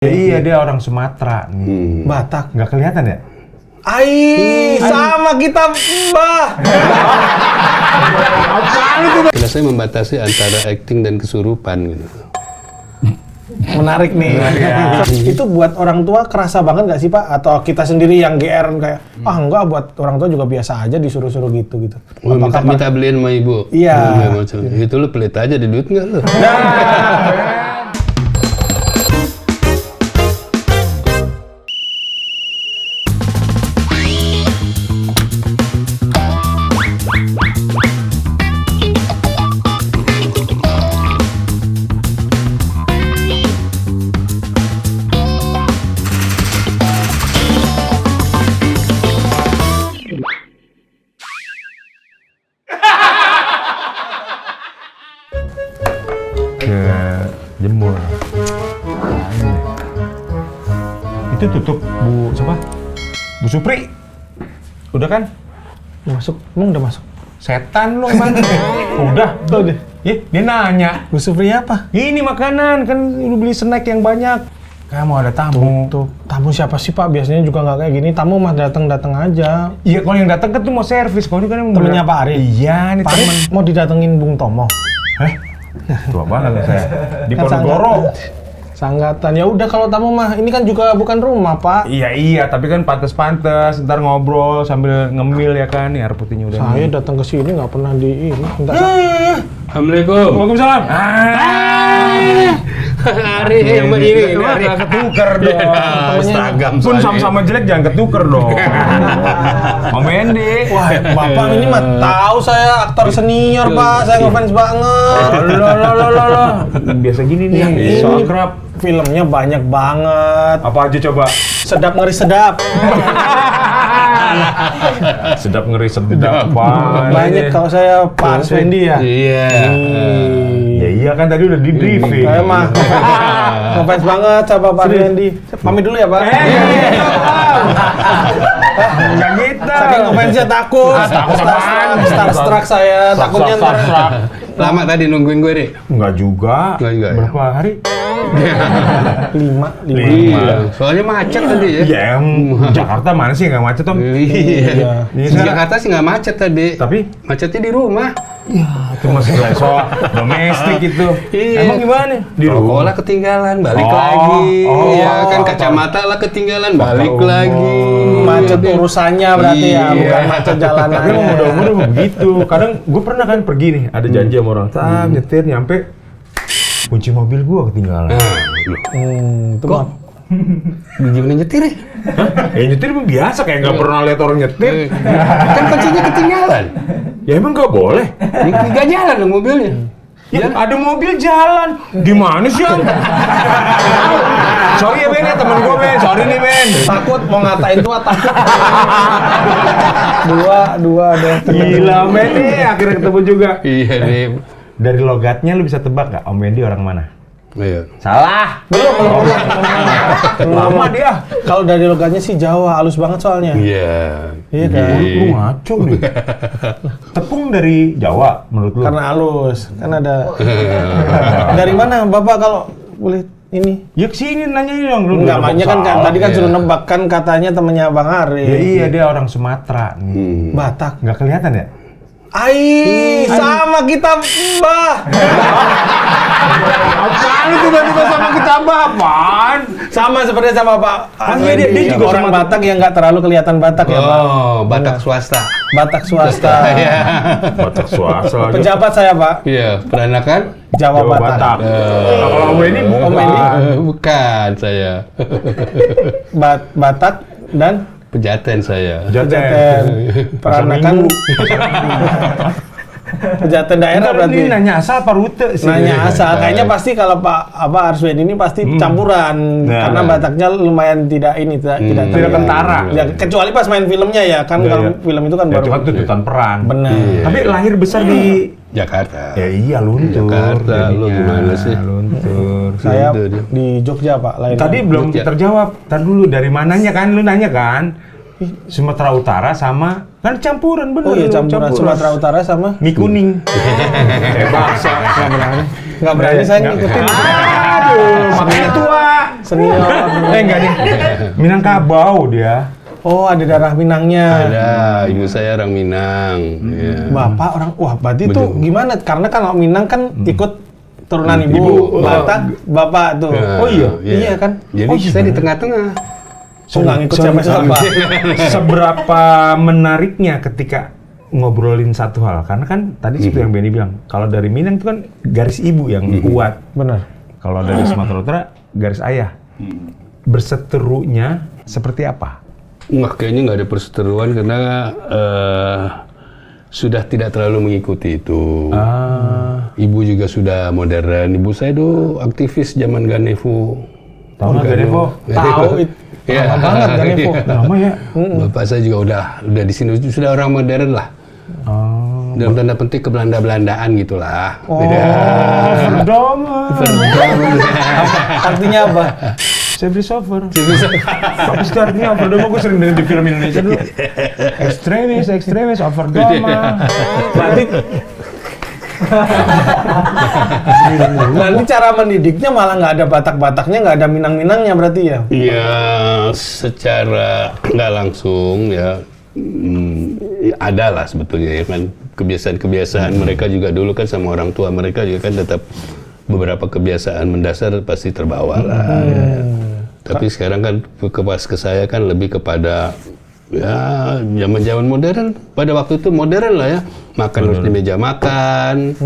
Ya, iya, dia orang Sumatera nih. Batak. Nggak kelihatan ya? Sama kita, Mbah. Karena saya membatasi antara acting dan kesurupan gitu. Menarik nih. Ya. Itu buat orang tua kerasa banget nggak sih, Pak? Atau kita sendiri yang GR kayak, enggak, buat orang tua juga biasa aja disuruh-suruh gitu. Oh, minta beliin sama ibu. Iya. Itu lu pelit aja, di duit nggak lu? Ke Jemur. Itu tutup Bu siapa? Bu Supri. Udah kan? Masuk, emang udah masuk. Setan lo emang. Udah. Tuh deh. Dia nanya. Bu Supri apa? Ini makanan kan lu beli snack yang banyak. Kamu ada tamu. Tuh, tamu siapa sih, Pak? Biasanya juga nggak kayak gini. Tamu mah datang aja. Iya, kalau yang datang kan tuh mau servis. Kalau ini kan Temennya Pak Ari? Iya, nih Pak Ari temen. mau didatengin Bung Tomo. Tua banget ya saya. Di Kan Ponorogo. Sanggatan. Ya udah, kalau tamu mah ini kan juga bukan rumah, Pak. Iya, tapi kan pantes-pantes. Ntar ngobrol sambil ngemil ya kan. Nih air putihnya udah. Saya datang ke sini nggak pernah di ini. Minta Assalamualaikum. Waalaikumsalam. Hari yang begini, hari Jangan ketuker dong. seragam Pun saya. sama-sama jelek jangan ketuker dong. Om Endi. Wah, Bapak ini mah tahu saya aktor senior, Pak. Saya ngefans banget. Loh. Biasa gini nih. Yang ini So akrab. filmnya banyak banget. Apa aja coba? Sedap ngeri sedap. Sedap ngeri sedap. Apaan Banyak ini? kalau saya Pak Arswendi ya. Iya. Ya iya kan tadi udah di briefing. Saya mah ngefans banget sama Pak Arswendi. Pamit dulu ya, Pak. Enggak gitu. Saking ngefansnya takut. Takut apaan? Starstruck saya. Takutnya ntar Lama tadi nungguin gue, Ri. Enggak juga. Enggak juga, ya? Berapa hari? 5. Iya. Soalnya macet tadi ya. Ya, Jakarta mana sih nggak macet, Om? Iya. Iya, Di Jakarta sih nggak macet tadi. Tapi Macetnya di rumah. itu masih soal domestik itu. Iya. Emang gimana? Di Rokok lah ketinggalan, balik Oh, lagi. oh, Iya kan oh, kacamata lah ketinggalan, balik oh, lagi. Macet urusannya berarti ya, Iya. bukan macet jalanan. Tapi emang udah begitu. Kadang gue pernah kan pergi nih, ada janji sama orang. Nyetir nyampe kunci mobil gue ketinggalan. Itu Kok? mah Gimana nyetir ya? Ya nyetir emang biasa kayak nggak pernah lihat orang nyetir. Kan kuncinya ketinggalan. Ya emang nggak boleh. Nggak jalan dong mobilnya. Ya ada mobil jalan. Gimana sih, Om? Sorry ya Ben, ya temen gue Ben. Sorry nih Ben. takut mau ngatain tua takut. dua deh. Gila Ben nih, akhirnya ketemu juga. Iya nih. Dari logatnya lu bisa tebak nggak Om Endi orang mana? Iya. Salah. Belum. Lama dia. Kalau dari logatnya sih Jawa, halus banget soalnya. Iya. Iya kan? Lu ngaco nih. Tepung dari Jawa menurut lu? Karena halus, kan ada. Dari mana Bapak kalau boleh ini? Ya kesini nanya ini dong. Lu Enggak, makanya kan salah. tadi kan Iya. suruh nebak kan katanya temennya Bang Ari. Ya iya dia orang Sumatera nih. Batak. Nggak kelihatan ya? Sama kita, Mbah. Apaan lu tiba-tiba sama kita apaan? Sama seperti sama Pak. iya, dia juga orang sama- Batak yang nggak terlalu kelihatan Batak ya, Pak. Oh, Batak swasta. Batak swasta. Iya. Batak swasta aja. Pejabat saya, Pak. Iya, peranakan? Jawa Jawa Batak. Batak. Nah, kalau Om Endi bukan. Om Endi? Bukan saya. Batak dan Pejaten saya. Pejaten. Peranakan Pejaten daerah Enggak, berarti. ini nanya asal apa rute sih? Nanya asal. Kayaknya pasti kalau Pak Arswendi ini pasti campuran Nah. karena Bataknya lumayan tidak Tidak kentara. Ya, kecuali pas main filmnya ya kan Iya, kalau iya. film itu kan Ya baru cuma tuntutan peran. benar. Tapi lahir besar di Jakarta. ya iya luntur. Jakarta, lu jadinya. gimana sih? Luntur. Saya Gitu dia. di Jogja, Pak. Lain Tadi belum Jogja. terjawab. Tar dulu dari mananya kan? Lu nanya kan? Sumatera Utara sama kan campuran bener. Oh iya, lu, campuran Sumatera Utara sama mie kuning. Kayak bakso. nggak berani saya ngikutin. Aduh, makanya tua. Senior. Enggak deh. Minangkabau dia. Oh, ada darah Minangnya. Ada, ibu saya orang Minang. Ya. Bapak orang, wah berarti itu Betul. gimana? Karena kalau Minang kan ikut turunan ibu, Batak, bapak tuh. Nah, Oh iya kan? Jadi Oh, saya di tengah-tengah. So nggak ngikut siapa-siapa. Seberapa menariknya ketika ngobrolin satu hal, karena kan tadi seperti yang Benny bilang, kalau dari Minang itu kan garis ibu yang kuat, Benar. kalau dari Sumatera Utara garis ayah. Berseterunya seperti apa? Wah, kayaknya nggak ada perseteruan karena sudah tidak terlalu mengikuti itu. Ibu juga sudah modern. Ibu saya tuh aktivis zaman Ganevo. Tahu nggak Ganevo? Tahu itu. Ya. Lama banget Ganevo. Lama ya. Bapak saya juga udah di sini sudah orang modern lah. Dalam tanda petik ke Belanda-Belandaan gitulah. Verdama. Artinya apa? Sebri Sofer. Tapi itu artinya Overdoma, gue sering dengar di film Indonesia dulu. Ekstremis, Overdoma. Nanti cara mendidiknya malah nggak ada Batak-Bataknya, nggak ada Minang-Minangnya berarti ya? Iya, secara nggak langsung ya, ada lah sebetulnya ya kan kebiasaan-kebiasaan mereka juga dulu kan sama orang tua mereka juga kan tetap beberapa kebiasaan mendasar pasti terbawa lah. Ya. Tapi sekarang kan ke saya kan lebih kepada ya zaman modern. Pada waktu itu modern lah ya. Makan harus di meja makan,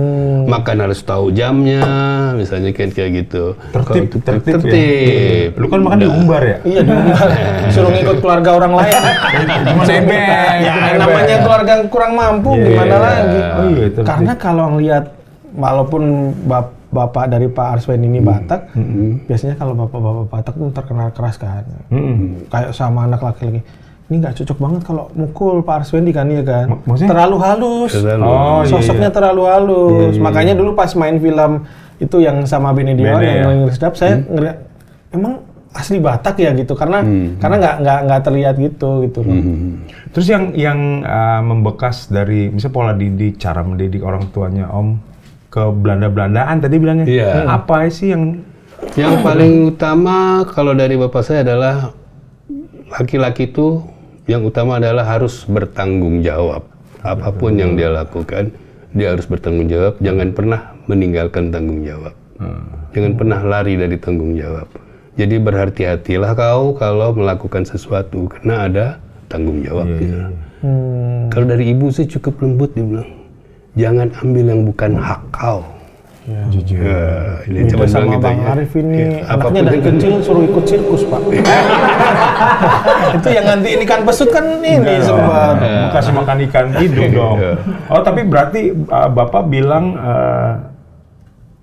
makan harus tahu jamnya, misalnya kayak gitu. Tertib. Ya. Lu kan makan di umbar ya? Iya dong. Suruh ngikut keluarga orang lain. Cuma sebeng. Ya, namanya keluarga kurang mampu, gimana lagi? Oh iya, tertib. Karena kalau ngelihat, walaupun bapak dari Pak Arswen ini Batak, biasanya kalau bapak-bapak Batak tuh terkenal keras kan. Kayak sama anak laki-laki. Ini nggak cocok banget kalau mukul Pak Arswendi kan, ya kan? Maksudnya? Terlalu halus. Oh, Sosoknya terlalu halus. Makanya dulu pas main film itu yang sama Benedion yang sedap, saya ngeliat emang asli Batak ya gitu, karena nggak terlihat gitu loh. Terus yang membekas dari misalnya pola didik, cara mendidik orang tuanya Om ke Belanda-Belandaan tadi bilangnya, apa sih yang paling utama kalau dari bapak saya adalah laki-laki itu yang utama adalah harus bertanggung jawab. Apapun yang dia lakukan, dia harus bertanggung jawab. Jangan pernah meninggalkan tanggung jawab. Jangan pernah lari dari tanggung jawab. Jadi berhati-hatilah kau kalau melakukan sesuatu, karena ada tanggung jawabnya. Kalau dari ibu sih cukup lembut, dia bilang, jangan ambil yang bukan hak kau. jujur. Ini Beda sama gitu Bang ya. Arif ini, Ya, anaknya dari kecil suruh ikut sirkus, Pak. Itu yang ngantiin ikan pesut kan ini sempat. Kasih makan ikan hidup dong. Oh, tapi berarti Bapak bilang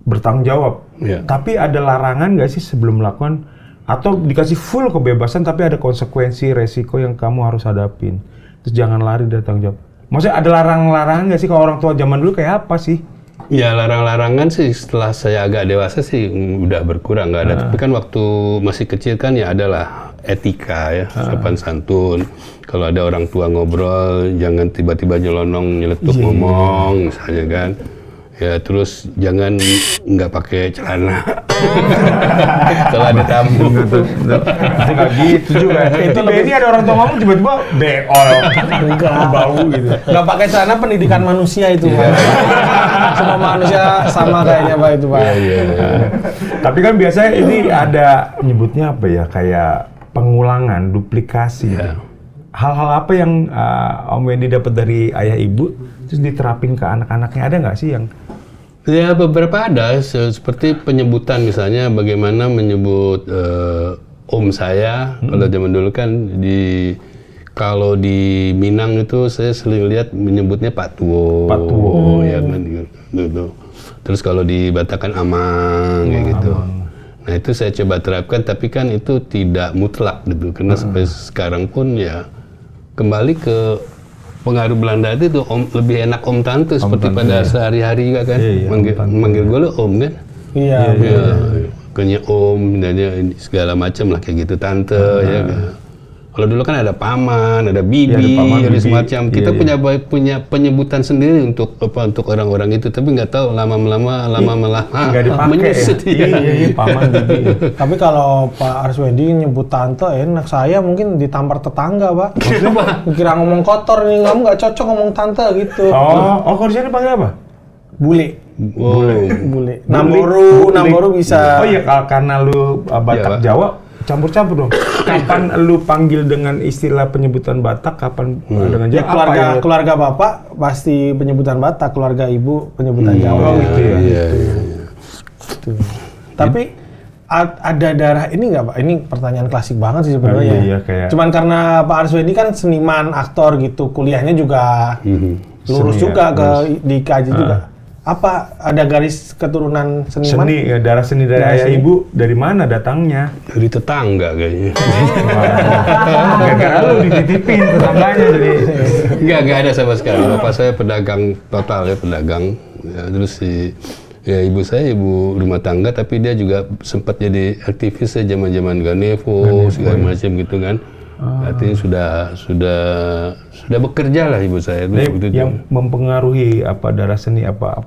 bertanggung jawab. Iya. Tapi ada larangan nggak sih sebelum melakukan, atau dikasih full kebebasan tapi ada konsekuensi, resiko yang kamu harus hadapin. Terus jangan lari dari tanggung jawab. Maksudnya ada larangan nggak sih kalau orang tua zaman dulu kayak apa sih? Ya larang-larangan sih setelah saya agak dewasa sih udah berkurang, nggak ada. Tapi kan waktu masih kecil kan ya adalah etika ya, sopan santun. Kalau ada orang tua ngobrol, jangan tiba-tiba nyelonong nyeletuk ngomong misalnya kan. Ya terus jangan nggak pakai celana kalau ada tamu. Itu nggak gitu juga. Itu ini ada orang tua ngomong tiba-tiba beol, bau gitu. Nggak pakai celana pendidikan manusia itu, Pak. Semua manusia sama kayaknya, Pak, itu, Pak. Tapi kan biasanya ini ada nyebutnya apa ya, kayak pengulangan, duplikasi. Ya. Hal-hal apa yang Om Wendy dapat dari ayah ibu terus diterapin ke anak-anaknya, ada nggak sih yang? Ya beberapa ada, seperti penyebutan misalnya bagaimana menyebut om saya. Kalau zaman dulu kan kalau di Minang itu saya sering lihat menyebutnya Pak Tuo. Pak Tuo. Ya kan gitu. Terus kalau di Batak kan Amang kayak gitu. Nah itu saya coba terapkan, tapi kan itu tidak mutlak gitu, karena sampai sekarang pun ya kembali ke pengaruh Belanda itu om, lebih enak om tante seperti tante, pada ya. sehari-hari juga kan. Iya, manggil gue lo om kan. Iya. Ya, kayaknya om dan segala macam lah kayak gitu, tante ya kan. Kalau dulu kan ada paman, ada bibi, Iya, ada paman, ada bibi. semacam. Kita Iya, punya penyebutan sendiri untuk orang-orang itu, tapi nggak tahu lama-lama Nggak dipakai menyusut. ya. Iya, paman bibi. Tapi kalau Pak Arswendi nyebut tante enak, saya mungkin ditampar tetangga, Pak. Kira ngomong kotor nih, kamu nggak cocok ngomong tante gitu. Kalau di sini panggil apa? Bule. Wow. Bule. Namboru bisa. Oh iya, karena lu Batak Jawa. Jawa, campur-campur dong. Kapan lu panggil dengan istilah penyebutan Batak, kapan dengan Ya, Jawa? Apa yang lu- keluarga bapak pasti penyebutan Batak, keluarga ibu penyebutan Jawa. Oh gitu ya. Iya. Gitu. Tapi ada darah ini nggak Pak? Ini pertanyaan klasik banget sih sebenarnya. Iya, kayak- Cuman karena Pak Arswendi kan seniman, aktor gitu, kuliahnya juga lurus Seni, juga ya, di IKJ juga. Apa ada garis keturunan seniman? Seni, ya, darah seni dari Darah ayah seni. ibu dari mana datangnya? Dari tetangga kayaknya. Gara-gara lu dititipin tetangganya jadi. Enggak ada sama sekali. Bapak saya pedagang total ya, pedagang. Ya, terus ya ibu saya ibu rumah tangga, tapi dia juga sempat jadi aktivis ya zaman-zaman Ganevo segala macam gitu kan. Artinya sudah bekerja lah ibu saya. Ini Waktu itu. yang mempengaruhi apa darah seni apa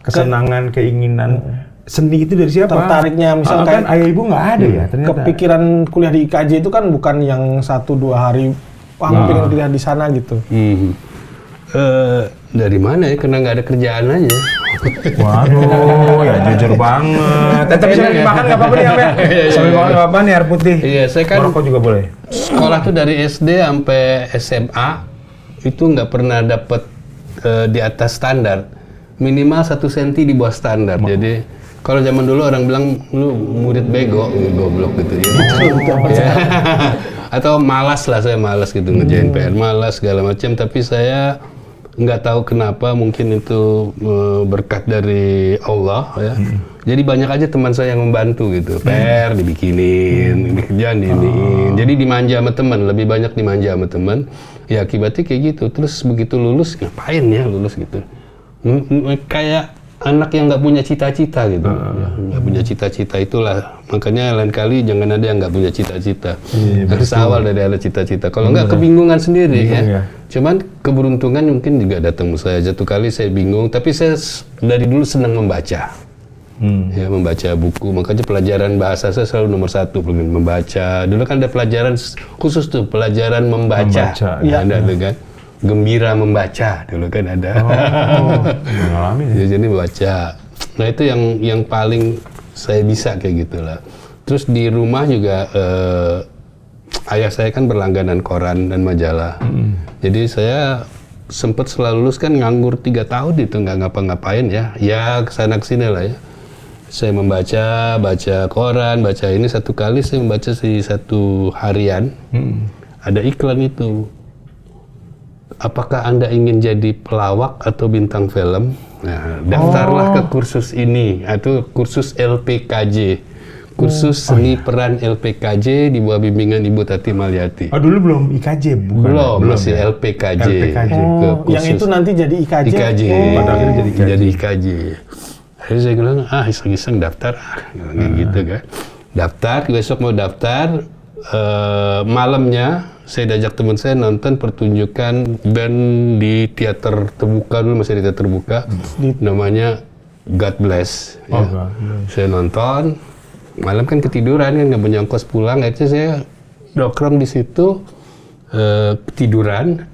kesenangan keinginan seni itu dari siapa? Tertariknya misalkan kan ayah ibu nggak ada ya ternyata. Kepikiran kuliah di IKJ itu kan bukan yang 1-2 hari, wah pengen kuliah di sana gitu. Dari mana ya? Karena nggak ada kerjaan aja. Waduh, ya jujur banget. Tapi sambil makan nggak apa-apa nih, Am, ya? Sambil makan nggak apa-apa nih, air putih. Iya, saya kan Merokok juga boleh. sekolah tuh dari SD sampai SMA itu nggak pernah dapat di atas standar, minimal 1 senti di bawah standar. Jadi kalau zaman dulu orang bilang lu murid bego, goblok gitu ya. Ya. Atau malas lah, saya malas gitu ngerjain PR, malas segala macam. Tapi saya nggak tahu kenapa, mungkin itu berkat dari Allah ya. Jadi banyak aja teman saya yang membantu gitu. PR dibikinin, kerjaan diiniin. Jadi dimanja sama teman, lebih banyak dimanja sama teman. Ya akibatnya kayak gitu. Terus begitu lulus, ngapain ya lulus gitu? Kayak anak yang nggak punya cita-cita gitu. Ya, nggak punya cita-cita, itulah. Makanya lain kali jangan ada yang nggak punya cita-cita. Harus awal dari ada cita-cita. Kalau nggak kebingungan sendiri ya. Cuman keberuntungan mungkin juga datang saya. Satu kali saya bingung, tapi saya dari dulu senang membaca. Ya, membaca buku. Makanya pelajaran bahasa saya selalu nomor 1, membaca. Dulu kan ada pelajaran khusus tuh, pelajaran membaca. Iya. Ada kan. Gembira membaca dulu kan ada. Ngalamin ya. Jadi baca. Nah itu yang paling saya bisa kayak gitulah. Terus di rumah juga ayah saya kan berlangganan koran dan majalah. Jadi saya sempat setelah lulus kan nganggur 3 tahun itu, nggak ngapa-ngapain ya. Ya kesana kesini lah ya. Saya baca koran, baca ini. Satu kali saya membaca satu harian. Ada iklan itu. Apakah Anda ingin jadi pelawak atau bintang film? Nah, daftarlah ke kursus ini, atau kursus LPKJ. Kursus Seni Peran LPKJ di bawah bimbingan Ibu Tati Malyati. Oh dulu belum IKJ bukan? Belum, masih ya? LPKJ. LPKJ. Yang itu nanti jadi IKJ. IKJ. Pada akhirnya jadi IKJ. Jadi IKJ. Akhirnya saya bilang, iseng-iseng daftar, kayak gitu kan. Daftar, besok mau daftar, malamnya saya diajak teman saya nonton pertunjukan band di teater terbuka, dulu masih di teater terbuka, namanya God Bless. Ya. God Bless. Saya nonton, malam kan ketiduran kan, nggak punya ongkos pulang, akhirnya saya nongkrong di situ, ketiduran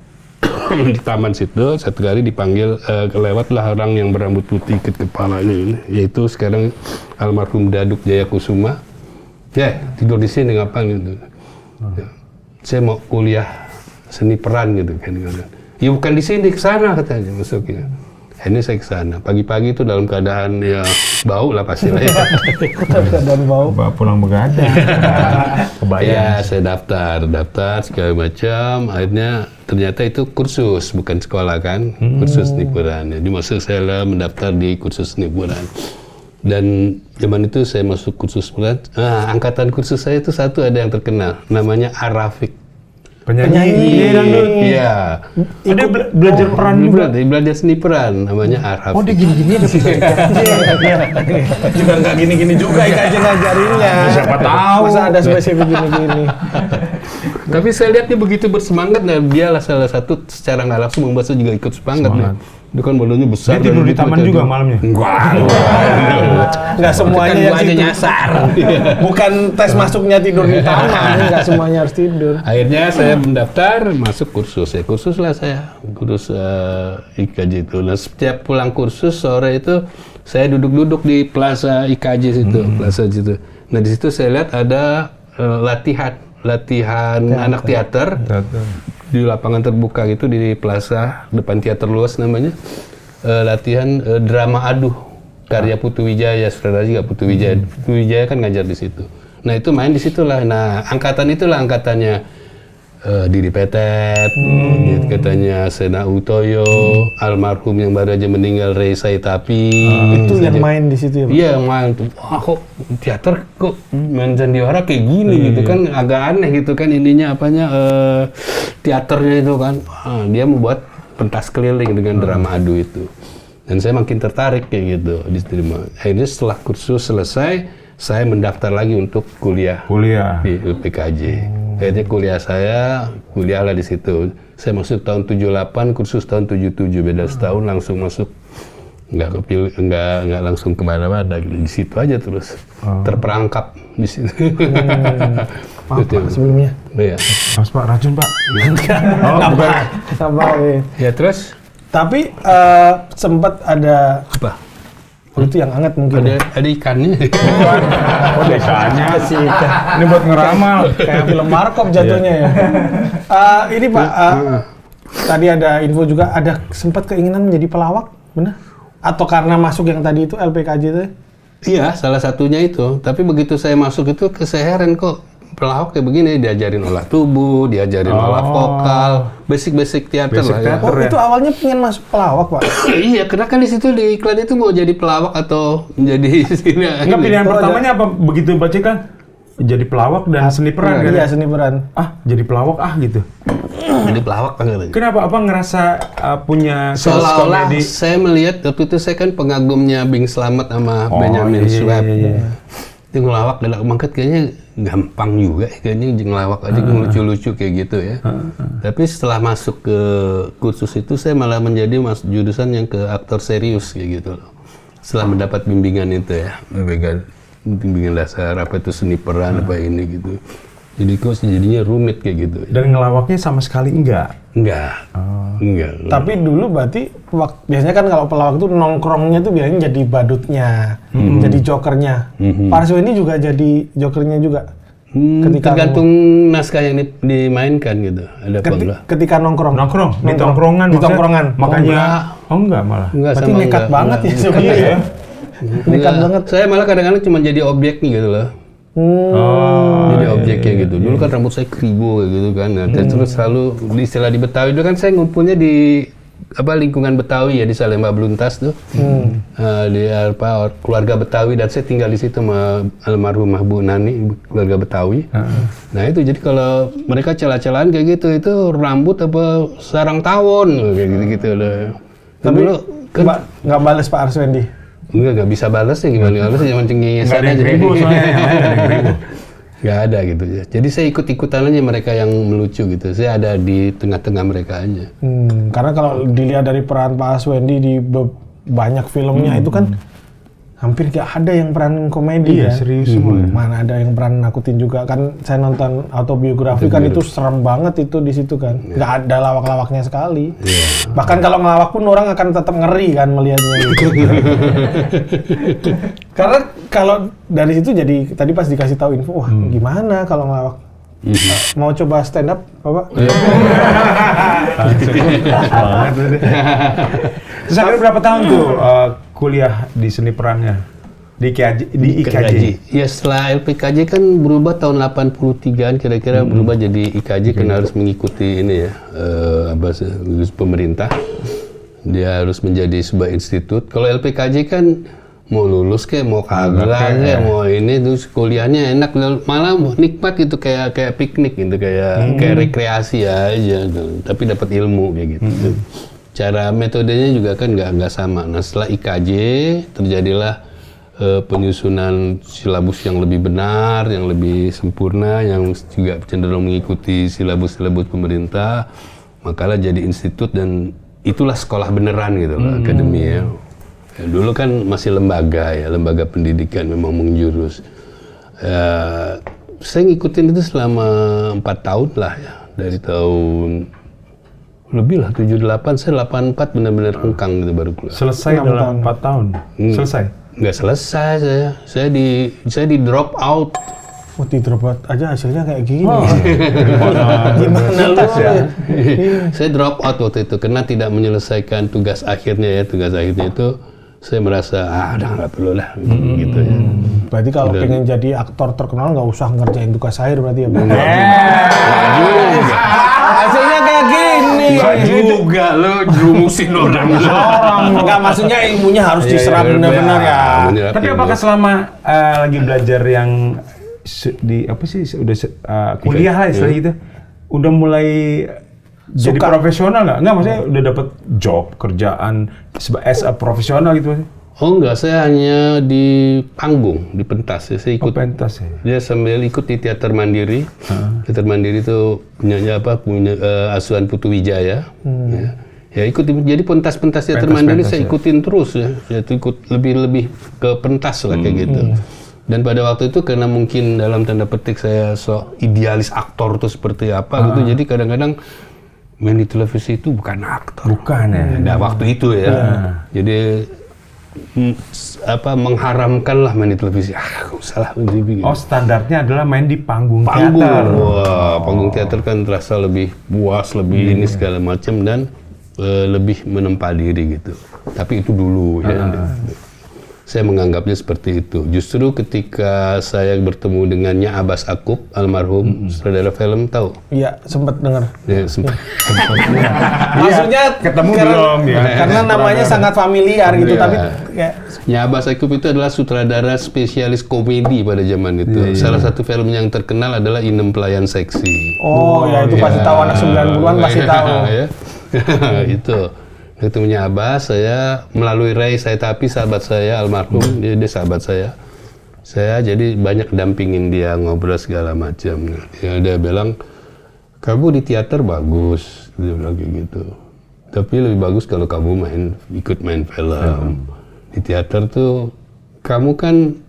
di taman situ. Satu kali dipanggil, kelewatlah orang yang berambut putih ikat kepalanya ini, yaitu sekarang almarhum Daduk Jayakusuma. Ya, tidur di sini ngapain gitu. Ya. Saya mau kuliah seni peran gitu kan. Ya bukan di sini, ke sana katanya masuknya. Ini saya ke sana. Pagi-pagi itu dalam keadaan ya bau lah pasti lah ya. Dan bau. Bawa pulang begadang. Kebayang. Ya, saya daftar segala macam. Akhirnya ternyata itu kursus, bukan sekolah kan. Kursus seni peran. Jadi masuk saya lah mendaftar di kursus seni peran. Dan zaman itu saya masuk kursus peran. Angkatan kursus saya itu satu ada yang terkenal, namanya Arafik. Penyanyi dangdut. Iya. Dia belajar peran juga. Belajar seni peran, namanya Arafik. Oh dia gini-gini ada Juga nggak gini-gini juga IKJ ngajarinnya. Siapa tahu. Masa ada spesifik gini-gini. Tapi saya lihat dia begitu bersemangat, dan dia lah salah satu secara nggak langsung membuat saya juga ikut semangat. Nih. Itu kan bodohnya besar. Dia tidur di taman juga malamnya? Nggak semuanya yang aja situ. nyasar. Bukan tes masuknya tidur di taman, nggak semuanya harus tidur. Akhirnya saya mendaftar, masuk kursus. Ya kursus lah saya, kursus IKJ itu. Nah setiap pulang kursus sore itu saya duduk-duduk di Plaza IKJ situ, Plaza situ. Nah di situ saya lihat ada latihan anak teater di lapangan terbuka gitu di Plaza depan teater luas namanya. Latihan drama aduh karya Putu Wijaya, sutradara juga Putu Wijaya. Putu Wijaya kan ngajar di situ. Nah itu main di situlah. Nah angkatannya Didi Petet, gitu katanya Sena Utoyo, almarhum yang baru aja meninggal Rey Saitapi. Itu yang main di situ ya Pak? Iya main tuh. Wah kok teater kok main sandiwara kayak gini gitu kan, agak aneh gitu kan ininya apanya teaternya itu kan. Dia membuat pentas keliling dengan drama adu itu. Dan saya makin tertarik kayak gitu diterima. Akhirnya setelah kursus selesai, saya mendaftar lagi untuk kuliah di UPKJ. Akhirnya kuliah lah di situ. Saya masuk tahun 78, kursus tahun 77, beda setahun langsung masuk. Nggak langsung kemana-mana, di situ aja terus terperangkap di situ. Maaf Pak, sebelumnya. Iya. Mas Pak, racun Pak. Sabar. Ya terus? Tapi sempat ada Apa? itu yang hangat mungkin. Ada ikannya. Oh desanya Sih, ini buat ngeramal. kayak film Markov jatuhnya ya. Ini Pak, tadi ada info juga ada sempat keinginan menjadi pelawak, benar? Atau karena masuk yang tadi itu LPKJ itu? Iya, salah satunya itu. Tapi begitu saya masuk itu saya heran kok pelawak kayak begini, diajarin olah tubuh, diajarin olah vokal, basic teater lah ya. Oh, itu awalnya pengen masuk pelawak, Pak? Iya, karena kan di situ di iklan itu mau jadi pelawak atau menjadi sini. Enggak, pilihan pertamanya apa begitu baca kan? Jadi pelawak dan seni peran kan? Iya, seni peran. Jadi pelawak gitu. Jadi pelawak kan katanya. Kenapa? Apa ngerasa punya Seolah-olah saya melihat waktu itu saya kan pengagumnya Bing Slamet sama Benjamin Schwepp. Itu ngelawak dan mangkat kayaknya gampang juga, kayaknya ngelawak aja lucu-lucu kayak gitu ya. Tapi setelah masuk ke kursus itu saya malah menjadi jurusan yang ke aktor serius kayak gitu loh. Setelah mendapat bimbingan itu ya, bimbingan dasar apa itu seni peran apa ini gitu. Jadi kok jadinya rumit kayak gitu. Dan ngelawaknya sama sekali enggak? Enggak. Tapi dulu berarti biasanya kan kalau pelawak itu nongkrongnya tuh biasanya jadi badutnya, jadi jokernya. Pak Arswandi juga jadi jokernya juga. Tergantung naskah yang dimainkan gitu. Ada apa enggak? Ketika nongkrong Di tongkrongan. Di tongkrongan. Makanya enggak malah. Enggak, berarti sama nekat enggak. banget ya Enggak. sebenarnya ya. Nekat banget. Saya malah kadang-kadang cuma jadi objek nih gitu loh. Jadi objeknya gitu. Dulu kan rambut saya kribo gitu kan. Nah, terus selalu istilah di Betawi itu kan saya ngumpulnya di lingkungan Betawi ya di Salemba Bluntas tuh. Di keluarga Betawi dan saya tinggal di situ sama almarhumah Bu Nani, keluarga Betawi. Nah, itu jadi kalau mereka celah-celahan kayak gitu itu rambut apa sarang tawon kayak gitu-gitu loh. Tapi dulu kan nggak balas Pak Arswandi. Enggak bisa balas ya gimana balas cuma cengengesan aja. Nggak ada gitu ya. Jadi saya ikut-ikutan aja mereka yang melucu gitu. Saya ada di tengah-tengah mereka aja. Karena kalau dilihat dari peran Pak Arswandi di banyak filmnya itu kan hampir gak ada yang peran komedi ya. Serius semua. Mana ada yang peran nakutin juga kan. Saya nonton autobiografi kan itu serem banget itu di situ kan. Gak ada lawak-lawaknya sekali. Bahkan kalau ngelawak pun orang akan tetap ngeri kan melihatnya gitu. Karena kalau dari situ jadi tadi pas dikasih tahu info, wah gimana kalau ngelawak? Mau coba stand up, Bapak? Terus akhirnya berapa tahun tuh kuliah di seni perannya? Di IKJ? Ya setelah LPKJ kan berubah tahun 83-an kira-kira berubah jadi IKJ karena harus mengikuti ini ya, pemerintah. Dia harus menjadi sebuah institut. Kalau LPKJ kan mau lulus kayak mau kagak kayak mau ini terus kuliahnya enak malah nikmat gitu kayak piknik gitu kayak rekreasi aja gitu. Tapi dapat ilmu kayak gitu. Cara metodenya juga kan nggak sama. Nah setelah IKJ terjadilah penyusunan silabus yang lebih benar, yang lebih sempurna, yang juga cenderung mengikuti silabus-silabus pemerintah, makalah jadi institut dan itulah sekolah beneran gitu loh, akademi ya. Ya. Dulu kan masih lembaga ya, lembaga pendidikan memang menjurus. Saya ngikutin itu selama 4 tahun lah ya, dari tahun lebih lah 78, saya 84 benar-benar hengkang gitu baru keluar. Selesai dalam 4 tahun. Selesai. Nggak selesai saya di drop out. Oh, di drop out aja hasilnya kayak gini. Gimana lu ya? Saya drop out waktu itu karena tidak menyelesaikan tugas akhirnya ya. Tugas akhirnya itu saya merasa udah nggak perlu lah gitu ya. Berarti kalau pengen jadi aktor terkenal nggak usah ngerjain tugas akhir berarti ya. Hasilnya kayak gini. Juga lo jerumusin orang. Enggak, maksudnya ilmunya harus diserap benar-benar ya. Tapi apakah selama lagi belajar yang di apa sih udah kuliah lah istilah gitu, udah mulai jadi profesional nggak? Nggak, maksudnya udah dapat job kerjaan as a profesional gitu maksudnya? Oh enggak, saya hanya di panggung, di pentas ya. Saya ikut pentas ya. Dia sambil ikut di teater mandiri. Teater mandiri itu punya asuhan Putu Wijaya. Ya ikut jadi pentas-pentas teater mandiri saya ikutin terus ya. Saya ikut lebih ke pentas lah kayak gitu. Dan pada waktu itu karena mungkin dalam tanda petik saya idealis aktor tuh seperti apa gitu. Jadi kadang-kadang main di televisi itu bukan aktor. Bukan ya. Nah, waktu itu ya. Jadi mengharamkan lah main di televisi. Salah gitu. Oh, standarnya adalah main di panggung teater. Wah, panggung teater kan terasa lebih puas, lebih ini segala macam dan lebih menempa diri gitu. Tapi itu dulu ya. Saya menganggapnya seperti itu. Justru ketika saya bertemu dengannya Abbas Akub, almarhum sutradara film, tahu? Iya, sempat dengar. Ya, sempat. Maksudnya ketemu belum ya? Karena namanya sangat familiar gitu, tapi kayak Abbas Akub itu adalah sutradara spesialis komedi pada zaman itu. Salah satu film yang terkenal adalah Inem Pelayan Seksi. Oh, ya itu pasti tahu, anak 90-an pasti tahu. Ya. Itu. Ketemunya Abbas, saya melalui Ray Saitapi, sahabat saya almarhum, dia sahabat saya. Saya jadi banyak dampingin dia, ngobrol segala macam. Dia bilang, kamu di teater bagus, dia bilang kayak gitu. Tapi lebih bagus kalau kamu ikut main film. Di teater tuh, kamu kan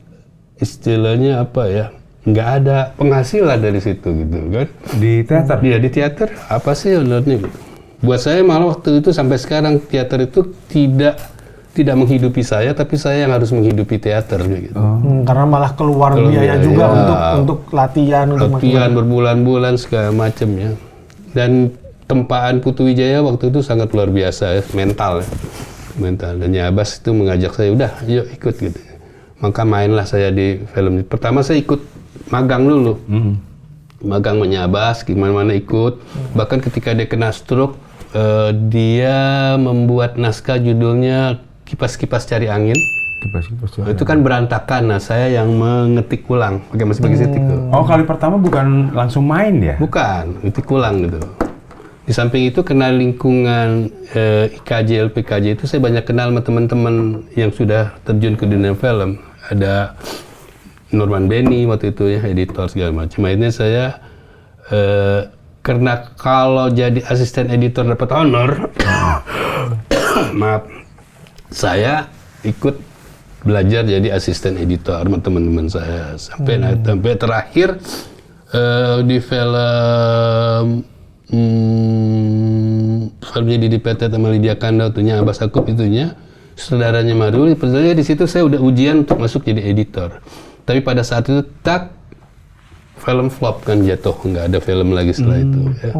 istilahnya apa ya? Nggak ada penghasilan dari situ gitu kan? Di teater? Iya, di teater. Apa sih honornya gitu? Buat saya malah waktu itu sampai sekarang teater itu tidak menghidupi saya, tapi saya yang harus menghidupi teater gitu. Karena malah keluar biaya juga untuk latihan, berbulan-bulan segala macam ya. Dan tempaan Putu Wijaya waktu itu sangat luar biasa ya, mental. Dan Abbas itu mengajak saya, udah yuk ikut gitu. Maka mainlah saya di film. Pertama saya ikut magang dulu. Magang Abbas, gimana ikut. Bahkan ketika dia kena stroke, dia membuat naskah judulnya Kipas-Kipas Cari Angin. Itu kan berantakan. Nah, saya yang mengetik ulang, masih pakai setik tuh. Oh, kali pertama bukan langsung main ya? Bukan, ngetik ulang gitu. Di samping itu kenal lingkungan IKJ, LPKJ itu saya banyak kenal sama teman-teman yang sudah terjun ke dunia film. Ada Norman Benny waktu itu ya, editor segala macam. Akhirnya saya karena kalau jadi asisten editor dapat honor, maaf, saya ikut belajar jadi asisten editor sama teman-teman saya sampai terakhir di film filmnya Didi Petet sama Lydia Kandau tuhnya Abbas Akub itunya saudaranya Maruli. Sebenarnya di situ saya udah ujian untuk masuk jadi editor. Tapi pada saat itu film flop kan, jatuh, nggak ada film lagi setelah itu. Ya.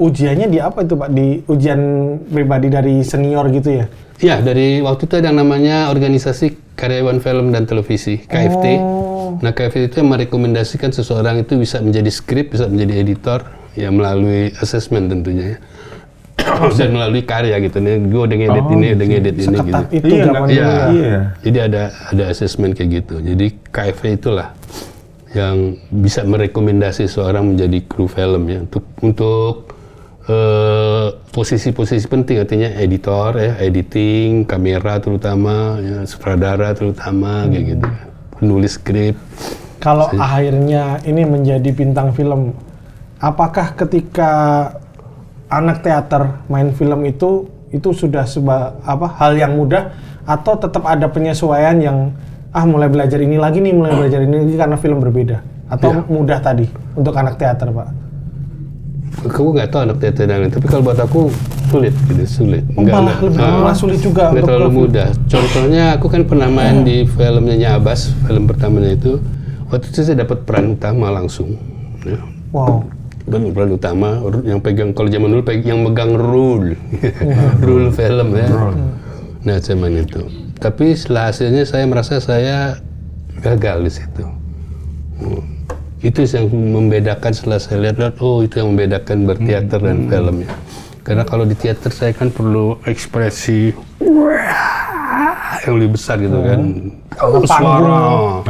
Ujiannya di apa itu Pak? Di ujian pribadi dari senior gitu ya? Iya, dari waktu itu ada namanya Organisasi Karyawan Film dan Televisi, KFT. Nah, KFT itu yang merekomendasikan seseorang itu bisa menjadi skrip, bisa menjadi editor, ya melalui assessment tentunya ya. Dan melalui karya gitu nih, gue udah ngedit ini, udah ngedit ini gitu. Itu Iya. Jadi ada assessment kayak gitu. Jadi KFT itulah yang bisa merekomendasi seorang menjadi kru film ya untuk posisi-posisi penting, artinya editor ya, editing, kamera terutama, ya, sutradara terutama kayak gitu, penulis skrip. Kalau akhirnya ini menjadi bintang film, apakah ketika anak teater main film itu sudah hal yang mudah, atau tetap ada penyesuaian yang mulai belajar ini lagi karena film berbeda, atau mudah tadi untuk anak teater, Pak? Aku nggak tahu anak teater dan lain, tapi kalau buat aku sulit. Malah sulit juga. Nggak terlalu mudah. Contohnya aku kan pernah main di filmnya Nya Abbas, film pertamanya itu. Waktu itu saya dapat peran utama langsung. Ya. Wow. Peran utama yang pegang, kalau zaman dulu yang megang rule, rule film ya. Nah zaman itu. Tapi setelah hasilnya saya merasa saya gagal di situ. Itu yang membedakan, setelah saya lihat, oh itu yang membedakan berteater dan filmnya. Karena kalau di teater saya kan perlu ekspresi yang lebih besar gitu kan. Suara.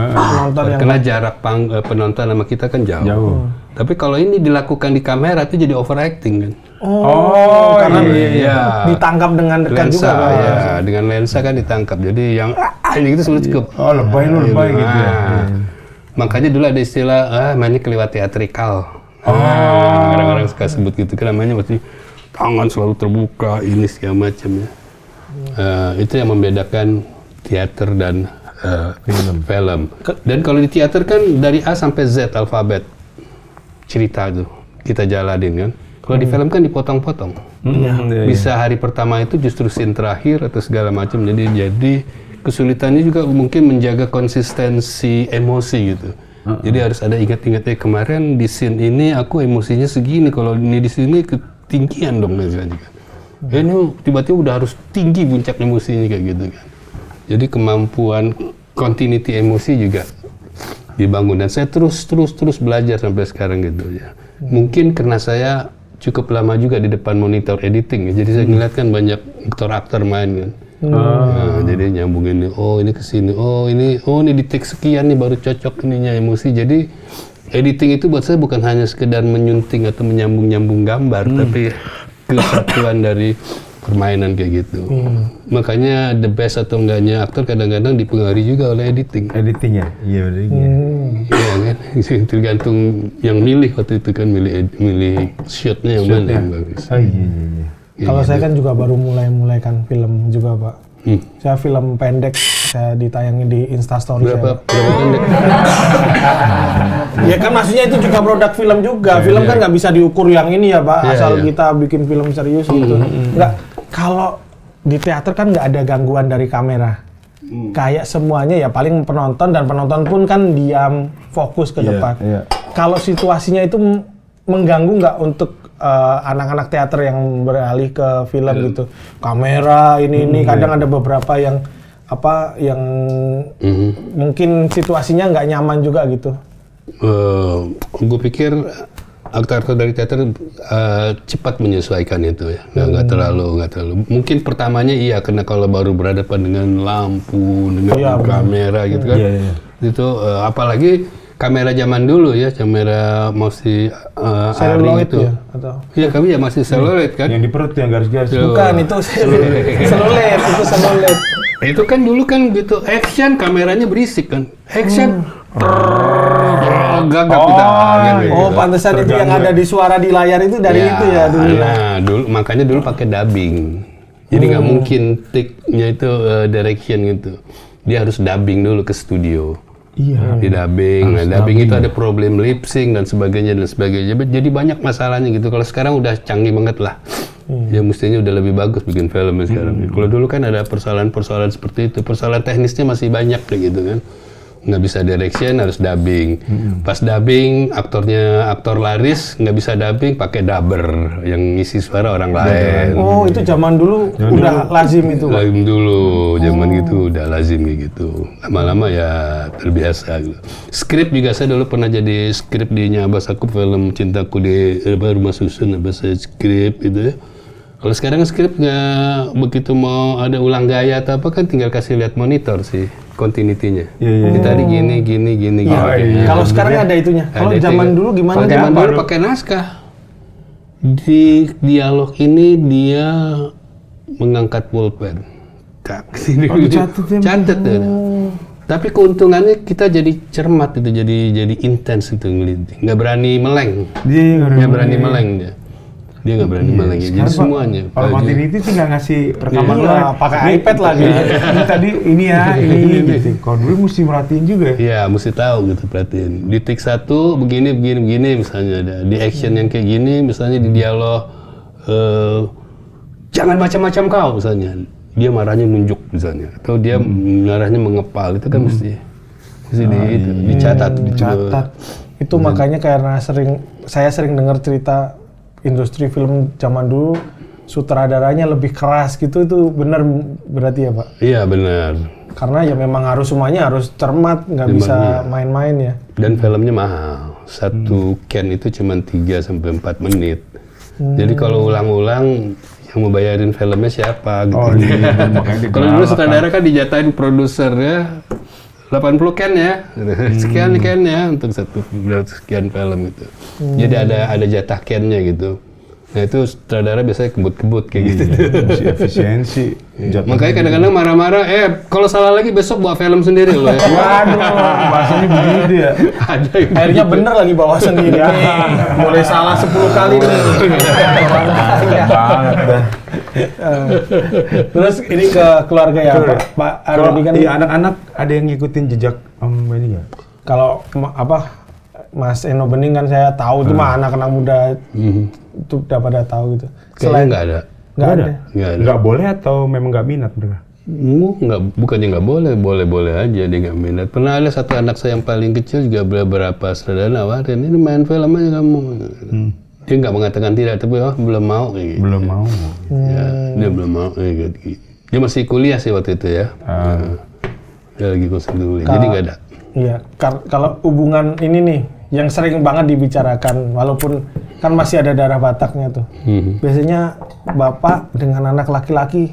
Karena jarak penonton sama kita kan jauh. Tapi kalau ini dilakukan di kamera itu jadi overacting kan. Karena ditangkap dengan dekat lensa, juga, Pak. Ya, dengan lensa kan ditangkap. Jadi yang ini gitu sulit cukup. Lebay gitu ya. Makanya dulu ada istilah mainnya kelewat teatrikal. Orang-orang suka sebut gitu kan, namanya berarti tangan selalu terbuka, ini segala macam ya. Itu yang membedakan teater dan film. Dan kalau di teater kan dari A sampai Z alfabet cerita itu kita jalanin kan. Kalau di film kan dipotong-potong. Bisa hari pertama itu justru scene terakhir atau segala macam. Jadi kesulitannya juga mungkin menjaga konsistensi emosi gitu. Jadi harus ada ingat-ingatnya, kemarin di scene ini aku emosinya segini, kalau ini di sini ketinggian dong misalnya kan. Ini tiba-tiba udah harus tinggi puncak emosinya kayak gitu kan. Jadi kemampuan continuity emosi juga dibangun, dan saya terus belajar sampai sekarang gitu ya. Mungkin karena saya cukup lama juga di depan monitor editing ya. Jadi saya ngeliat kan banyak aktor-aktor main kan. Nah, jadi nyambungin ini ke sini, ini di take sekian nih baru cocok ininya emosi. Jadi editing itu buat saya bukan hanya sekedar menyunting atau menyambung-nyambung gambar, tapi kesatuan dari permainan kayak gitu. Makanya the best atau enggaknya aktor kadang-kadang dipengaruhi juga oleh editing. Editing ya? Iya benar. Iya kan, tergantung yang milih waktu itu kan, milih shotnya yang mana yang bagus. Iya. Kalau saya kan juga baru mulai kan film juga, Pak. Saya film pendek, saya ditayangin di Instastory. Berapa pendek? Ya kan maksudnya itu juga produk film juga. Film kan nggak bisa diukur yang ini ya, Pak. Asal kita bikin film serius gitu. Nggak. Kalau di teater kan nggak ada gangguan dari kamera. Kayak semuanya ya paling penonton, dan penonton pun kan diam, fokus ke depan. Kalau situasinya itu mengganggu nggak untuk anak-anak teater yang beralih ke film gitu? Kamera ini kadang ada beberapa yang mungkin situasinya nggak nyaman juga gitu. Gue pikir aktor-aktor dari teater cepat menyesuaikan itu ya, nggak terlalu. Mungkin pertamanya iya, karena kalau baru berhadapan dengan lampu, dengan kamera gitu kan, itu apalagi kamera zaman dulu ya, kamera masih seluloid itu. Ya? Atau? Iya, kami ya masih seluloid kan. Yang di perut yang garis-garis. Bukan, itu seluloid, itu seluloid. Itu kan dulu kan gitu, action kameranya berisik kan. Action gagap kita. Pantesan itu yang ada di suara di layar itu dari itu ya dulu. Nah, makanya dulu pakai dubbing. Jadi nggak mungkin take-nya itu direction gitu. Dia harus dubbing dulu ke studio. Iya. Di dubbing. Nah, dubbing itu ada problem lip sync dan sebagainya. Jadi banyak masalahnya gitu. Kalau sekarang udah canggih banget lah. Ya mestinya udah lebih bagus bikin filmnya sekarang. Kalau dulu kan ada persoalan-persoalan seperti itu. Persoalan teknisnya masih banyak gitu kan. Nggak bisa direction, harus dubbing. Pas dubbing, aktor laris, nggak bisa dubbing, pakai dubber yang ngisi suara orang lain. Oh, itu zaman dulu udah lazim itu, Pak? Lazim dulu, zaman gitu udah lazim kayak gitu. Lama-lama ya terbiasa gitu. Skrip juga saya dulu pernah jadi skrip di Nya Abbas, aku film Cintaku di Rumah Susun, saya skrip gitu ya. Kalau sekarang skrip nggak begitu mau ada ulang gaya atau apa kan tinggal kasih lihat monitor sih continuity-nya. Tadi gini. Kalau sekarang ada itunya. Kalau zaman dulu gimana? Kalau zaman dulu pakai naskah. Di dialog ini dia mengangkat pulpen. Dicatat ya? Catat ya. Tapi keuntungannya kita jadi cermat itu, jadi intens itu ngelihat. Nggak berani meleng. Dia Nggak berani meleng dia. Dia nggak berani meleng. Jadi Sekarang semuanya. Kalau Martiniti sih nggak ngasih rekaman Iya, ulang. pakai Nih, iPad lagi. Ini tadi ini ya, ini gitu. Kalau dulu mesti merhatiin juga ya. Iya, mesti tahu gitu, perhatiin. Di take 1 begini misalnya ada. Di action yang kayak gini misalnya di dialog jangan macam-macam kau misalnya. Dia marahnya nunjuk misalnya atau dia marahnya mengepal, itu kan mesti dicatat. Itu makanya karena saya sering dengar cerita industri film zaman dulu, sutradaranya lebih keras gitu, itu benar berarti ya Pak? Iya benar. Karena ya memang harus semuanya harus cermat, nggak bisa main-main ya. Dan filmnya mahal. Satu can itu cuma 3-4 menit. Jadi kalau ulang-ulang yang mau bayarin filmnya siapa gitu. Kalau dulu sutradara kan dijatahin produsernya 80 can ya, sekian can ya untuk sekian film gitu. Jadi ada jatah can-nya gitu. Nah itu sutradara biasanya kebut-kebut kayak gitu. Mesti efisiensi. Makanya kadang-kadang marah-marah, kalau salah lagi besok bawa film sendiri loh ya. Waduh, bahasanya begitu ya. Ada yang Akhirnya bener lagi bawa sendiri. Boleh salah 10 kali nih. Banget dah. Terus ini ke keluarga ya Pak Ardi kan. Iya, anak-anak ada yang ngikutin jejak Om ini ya. Kalau Mas Eno Bening kan saya tahu itu mah anak-anak muda itu udah pada tahu gitu. kayaknya nggak ada. Nggak ada. Nggak ada. Nggak boleh atau memang nggak minat mereka? Bukannya nggak boleh aja dia nggak minat. Pernah ada satu anak saya yang paling kecil juga beberapa saudara nawarin, ini main film aja kamu. Dia nggak mengatakan tidak, tapi belum mau kayak gitu. Belum mau. Ya, dia belum mau kayak gitu. Dia masih kuliah sih waktu itu ya. Dia lagi kuliah, jadi nggak ada. Iya, kalau hubungan ini nih yang sering banget dibicarakan, walaupun kan masih ada darah Bataknya tuh. Biasanya bapak dengan anak laki-laki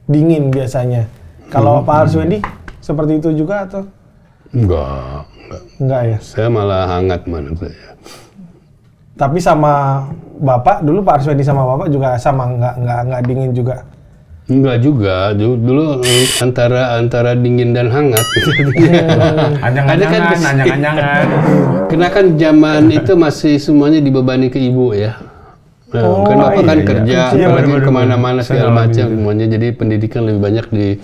dingin biasanya. Kalau Pak Arswendi seperti itu juga atau? Enggak ya. Saya malah hangat mana saya. Tapi sama bapak dulu Pak Arswendi sama bapak juga sama enggak dingin juga. Enggak juga, dulu antara dingin dan hangat. Anyangan-anyangan. Karena kan zaman itu masih semuanya dibebani ke ibu ya. Nah, kan bapak kan kerja, apalagi kemana-mana segala macam semuanya. Jadi pendidikan lebih banyak di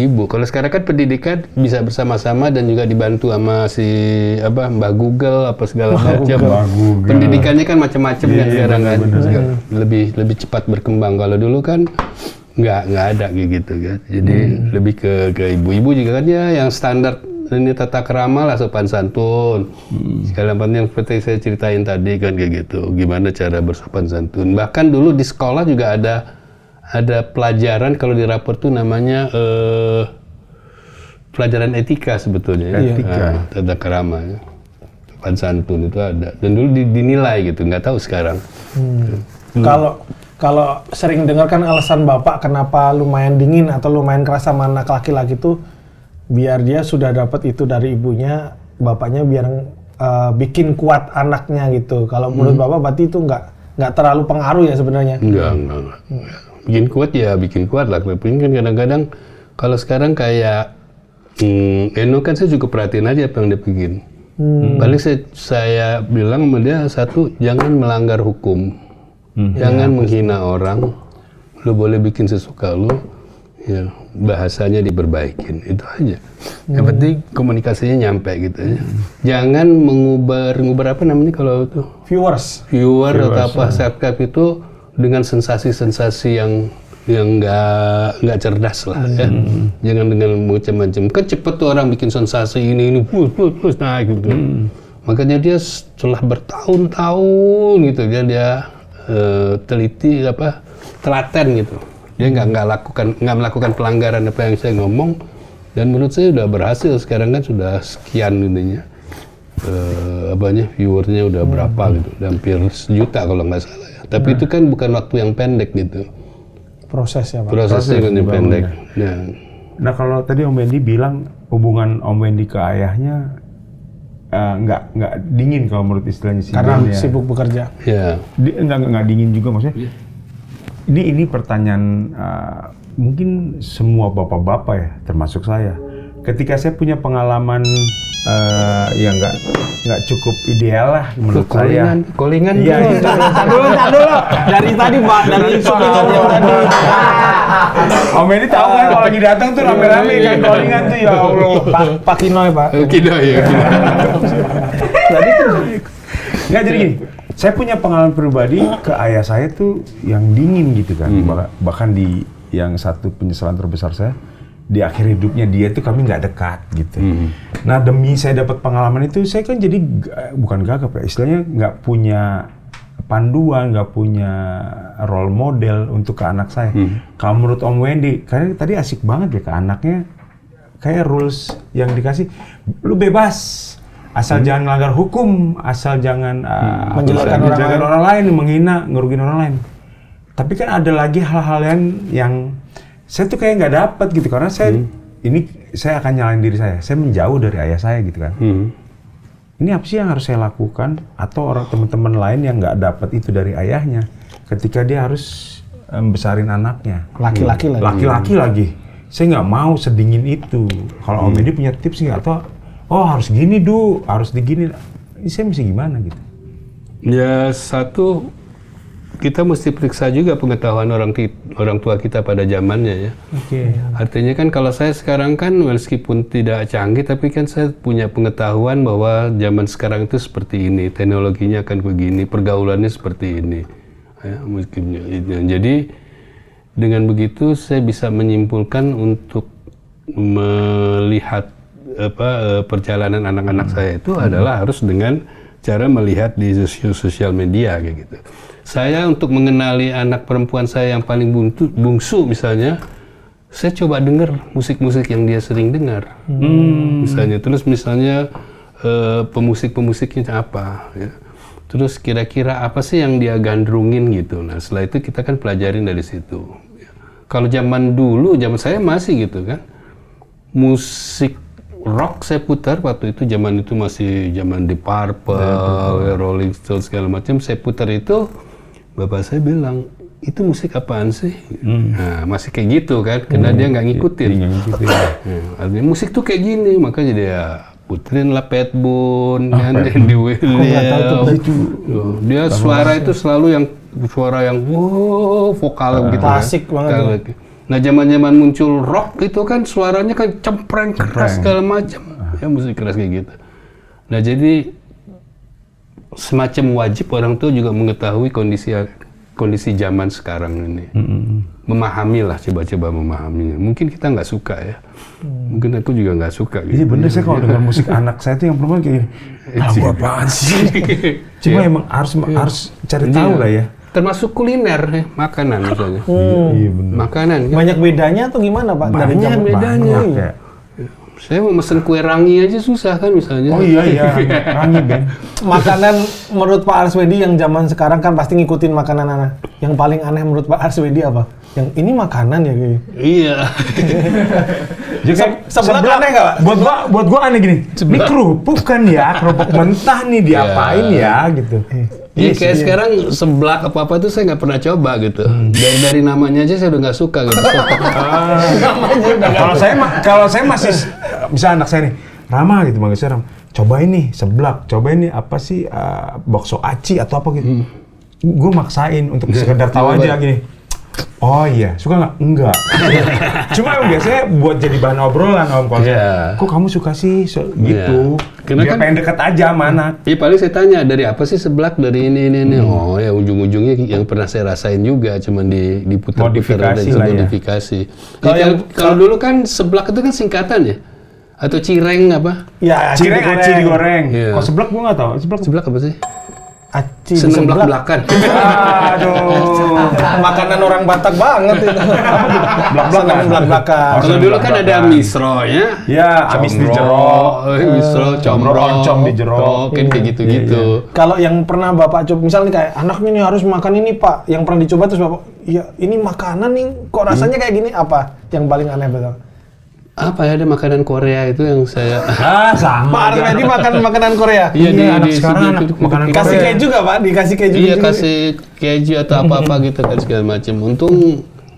ibu. Kalau sekarang kan pendidikan bisa bersama-sama dan juga dibantu sama si Mbak Google apa segala macam. Pendidikannya kan macam-macam kan sekarang kan. Lebih cepat berkembang. Kalau dulu kan nggak ada gitu kan. Jadi lebih ke ibu-ibu juga kan ya yang standar ini tata krama lah, sopan santun. Segala macam yang seperti saya ceritain tadi kan kayak gitu. Gimana cara bersopan santun. Bahkan dulu di sekolah juga ada pelajaran kalau di rapor tuh namanya pelajaran etika sebetulnya. Etika. Tata krama. Ya. Sopan santun itu ada. Dan dulu dinilai gitu. Nggak tahu sekarang. Kalau sering dengar kan alasan bapak kenapa lumayan dingin atau lumayan keras sama anak laki-laki tuh biar dia sudah dapat itu dari ibunya, bapaknya biar bikin kuat anaknya gitu. Kalau menurut bapak berarti itu nggak terlalu pengaruh ya sebenarnya? Enggak. Bikin kuat lah. Tapi kan kadang-kadang kalau sekarang kayak Eno kan saya juga perhatiin aja apa yang dia bikin. Paling saya bilang sama dia satu, jangan melanggar hukum. Jangan menghina orang, lu boleh bikin sesuka lu, ya bahasanya diperbaikin, itu aja. Yang penting komunikasinya nyampe gitu ya. Jangan mengubah apa namanya kalau itu? Viewer atau apa subscribe itu dengan sensasi-sensasi yang nggak cerdas lah ya. Jangan dengan macam-macam. Kan cepet tuh orang bikin sensasi ini plus naik gitu. Makanya dia setelah bertahun-tahun gitu dia teliti telaten gitu. Dia nggak melakukan pelanggaran apa yang saya ngomong, dan menurut saya udah berhasil. Sekarang kan sudah sekian intinya viewernya udah berapa gitu, udah hampir 1 juta kalau nggak salah ya. Tapi itu kan bukan waktu yang pendek gitu. Prosesnya Pak. Prosesnya kan yang pendek. Nah kalau tadi Om Wendy bilang hubungan Om Wendy ke ayahnya nggak dingin kalau menurut istilahnya si Karena Ben ya. sibuk bekerja. Ya. Nggak dingin juga maksudnya. Ini pertanyaan mungkin semua bapak-bapak ya, termasuk saya. Ketika saya punya pengalaman yang nggak cukup ideal lah menurut saya. Callingan. Iya, Tar dulu. Dari tadi Pak, dari tadi. Om Edi tahu kan kalau lagi datang tuh rame-rame kan callingan tuh, ya Allah. Pak Kinoy, Pak. Kida ya. Jadi nggak, jadi gini, saya punya pengalaman pribadi ke ayah saya tuh yang dingin gitu kan. Bahkan di yang satu penyesalan terbesar saya, di akhir hidupnya dia tuh kami nggak dekat gitu. Nah demi saya dapat pengalaman itu, saya kan jadi bukan gagap ya, istilahnya nggak punya panduan, nggak punya role model untuk ke anak saya. Kalau menurut Om Wendy, karena tadi asik banget ya ke anaknya, kayak rules yang dikasih, lu bebas, asal jangan melanggar hukum, asal jangan menjelekan orang lain, menghina, ngerugiin orang lain. Tapi kan ada lagi hal-hal yang saya tuh kayak nggak dapat gitu, karena saya saya akan nyalain diri saya menjauh dari ayah saya gitu kan. Ini apa sih yang harus saya lakukan, atau orang teman-teman lain yang nggak dapat itu dari ayahnya ketika dia harus besarin anaknya. Laki-laki lagi. Saya nggak mau sedingin itu. Kalau Om Edi punya tips nggak, atau harus gini harus digini. Ini saya mesti gimana gitu? Ya, satu, kita mesti periksa juga pengetahuan orang tua kita pada zamannya ya. Oke. Artinya kan kalau saya sekarang kan meskipun tidak canggih, tapi kan saya punya pengetahuan bahwa zaman sekarang itu seperti ini, teknologinya akan begini, pergaulannya seperti ini. Ya, jadi dengan begitu saya bisa menyimpulkan untuk melihat perjalanan anak-anak saya itu adalah harus dengan cara melihat di sosial media kayak gitu. Saya untuk mengenali anak perempuan saya yang paling bungsu misalnya, saya coba dengar musik-musik yang dia sering dengar. Misalnya pemusik-pemusiknya apa ya. Terus kira-kira apa sih yang dia gandrungin gitu. Nah, setelah itu kita kan pelajarin dari situ. Kalau zaman dulu, zaman saya masih gitu kan. Musik rock saya putar waktu itu, zaman itu masih zaman Deep Purple, Rolling Stones segala macam, saya putar itu, bapak saya bilang, itu musik apaan sih? Nah, masih kayak gitu kan, karena dia nggak ngikutin. Artinya musik tuh kayak gini, makanya dia puterin lah Pat Boone, Andy Williams. Dia suara itu selalu yang suara yang vokal gitu. Klasik banget. Nah, zaman-zaman muncul rock itu kan suaranya kan cempreng keras segala macam. Ya, musik keras kayak gitu. Nah, jadi semacam wajib orang tua juga mengetahui kondisi zaman sekarang ini. Memahamilah, coba-coba memahaminya. Mungkin kita nggak suka ya. Mungkin aku juga nggak suka gitu. Iya bener, saya kalau dengar musik anak saya itu yang perempuan kayak lagu apaan sih? Cuma emang harus cari tahu lah ya. Termasuk kuliner, makanan misalnya. Iya bener. Makanan. Kan? Banyak bedanya atau gimana Pak? Banyak bedanya. Ya. Saya mau mesen kue rangi aja susah kan misalnya. Oh iya, rangi Ben. Makanan menurut Pak Arswedi yang zaman sekarang kan pasti ngikutin makanan anak. Yang paling aneh menurut Pak Arswedi apa? Yang ini makanan ya gitu. Iya. Jadi seblak aneh nggak Pak? Buat gua aneh gini. Ini kerupuk kan ya, kerupuk mentah nih diapain ya gitu. Iya, kayak sekarang seblak apa-apa tuh saya nggak pernah coba gitu. Dari namanya aja saya udah nggak suka gitu. Kalau saya masih, misalnya anak saya nih, Rama gitu, manggil saya Rama, cobain nih seblak, cobain nih apa sih, bakso aci atau apa gitu. Gue maksain untuk sekedar tahu aja gini. Oh iya, suka nggak? Enggak. Cuma biasanya buat jadi bahan obrolan Om Konser. Kok kamu suka sih gitu? Karena dia kan pengen deket aja sama anak. Iya, paling saya tanya dari apa sih seblak, dari ini. Oh ya, ujung-ujungnya yang pernah saya rasain juga, cuman diputar-putar dan modifikasi. Kalau dulu kan seblak itu kan singkatan ya? Atau cireng apa? Ya, aci digoreng. Kok seblak gua nggak tahu. Seblak apa sih? Aci seneng belak-belakan. Aduh. Makanan orang Batak banget itu. Belak-belakan. Kalau dulu kan ada misronya. Ya, amis di jero. Misro, comro, oncom di jero. Kan kayak gitu-gitu. Kalau yang pernah Bapak coba, misalnya kayak anaknya nih harus makan ini Pak, yang pernah dicoba terus Bapak, iya ini makanan nih, kok rasanya kayak gini, apa yang paling aneh betul? apa ya, ada makanan Korea itu yang saya Sama. Pak Arswendi makan makanan Korea. Iya, anak sekarang anak makanan Kasih Korea. keju nggak Pak? Dikasih keju? Iya, gitu? kasih keju atau apa-apa gitu kan segala macam.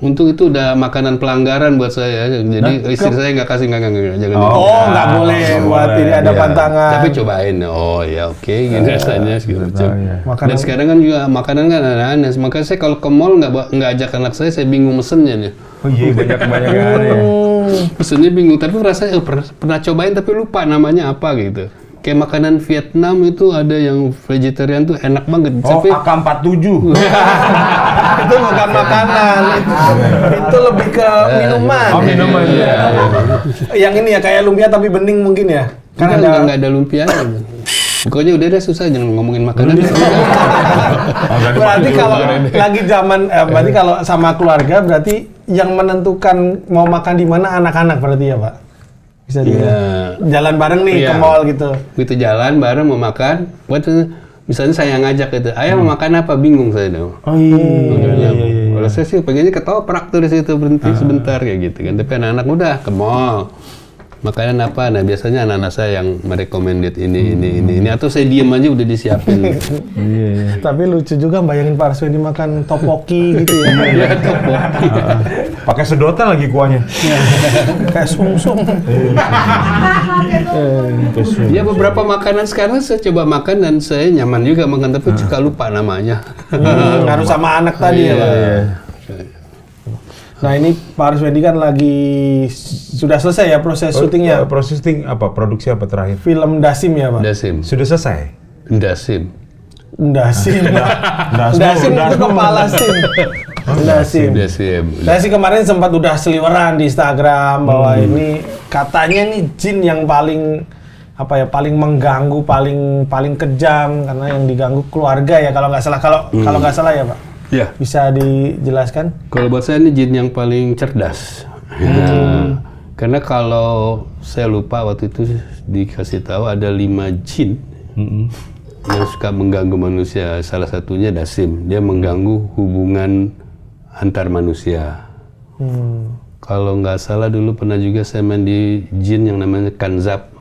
Untung itu udah makanan pelanggaran buat saya. Jadi istri saya nggak kasih, nggak, jangan. Oh, nggak boleh buat ini ada Iya. pantangan. Tapi cobain. Oh ya oke, gini rasanya segala macam. Makanan- Dan sekarang kan juga makanan kan aneh-aneh. Makanya saya kalau ke mall nggak ajak anak saya bingung mesennya nih. Oh iya, banyak ya. Pesennya bingung, tapi rasanya pernah cobain tapi lupa namanya apa gitu. Kayak makanan Vietnam itu ada yang vegetarian tuh enak banget. Oh, Tapi AK-47. Itu bukan makanan, itu lebih ke minuman. Oh, minuman, iya. Yang ini ya kayak lumpia tapi bening mungkin ya. Kan ada nggak ada lumpia. Pokoknya udah susah, jangan ngomongin makanan. berarti kalau lagi zaman berarti kalau sama keluarga berarti yang menentukan mau makan di mana anak-anak berarti ya, Pak. Bisa jalan bareng nih ke Iya. mall gitu. Begitu jalan bareng mau makan, misalnya saya ngajak gitu, ayah mau makan apa? Bingung saya dong. Oh iya. Kalau saya sih pengennya ketoprak tuh di situ, berhenti sebentar kayak gitu kan. Tapi anak-anak udah ke mall. Makanan apa? Nah biasanya anak-anak saya yang merekomended ini. Atau saya diem aja udah disiapin. Iya. Tapi lucu juga bayangin Pak Arswendi makan topoki gitu ya. Iya, topoki. Pakai sedotan lagi kuahnya. Kayak sungsung. Ya beberapa makanan sekarang saya coba makan dan saya nyaman juga makan, tapi suka lupa namanya. Harus sama anak tadi ya, Pak. Nah ini Pak Arswendi kan lagi sudah selesai ya proses syutingnya. Proses syuting apa? Produksi apa terakhir? Film Dasim ya, Pak? Dasim. Sudah selesai? Dasim. Dasim itu kepala SIM. Dasim. Saya sih kemarin sempat udah seliweran di Instagram bahwa ini katanya nih jin yang paling paling mengganggu, paling kejam karena yang diganggu keluarga ya kalau nggak salah kalau nggak salah ya, Pak. Ya. Bisa dijelaskan? Kalau buat saya ini jin yang paling cerdas. Ya. Karena kalau saya lupa waktu itu dikasih tahu ada 5 jin yang suka mengganggu manusia. Salah satunya Dasim. Dia mengganggu hubungan antar manusia. Kalau nggak salah dulu pernah juga saya main di jin yang namanya Kanzab.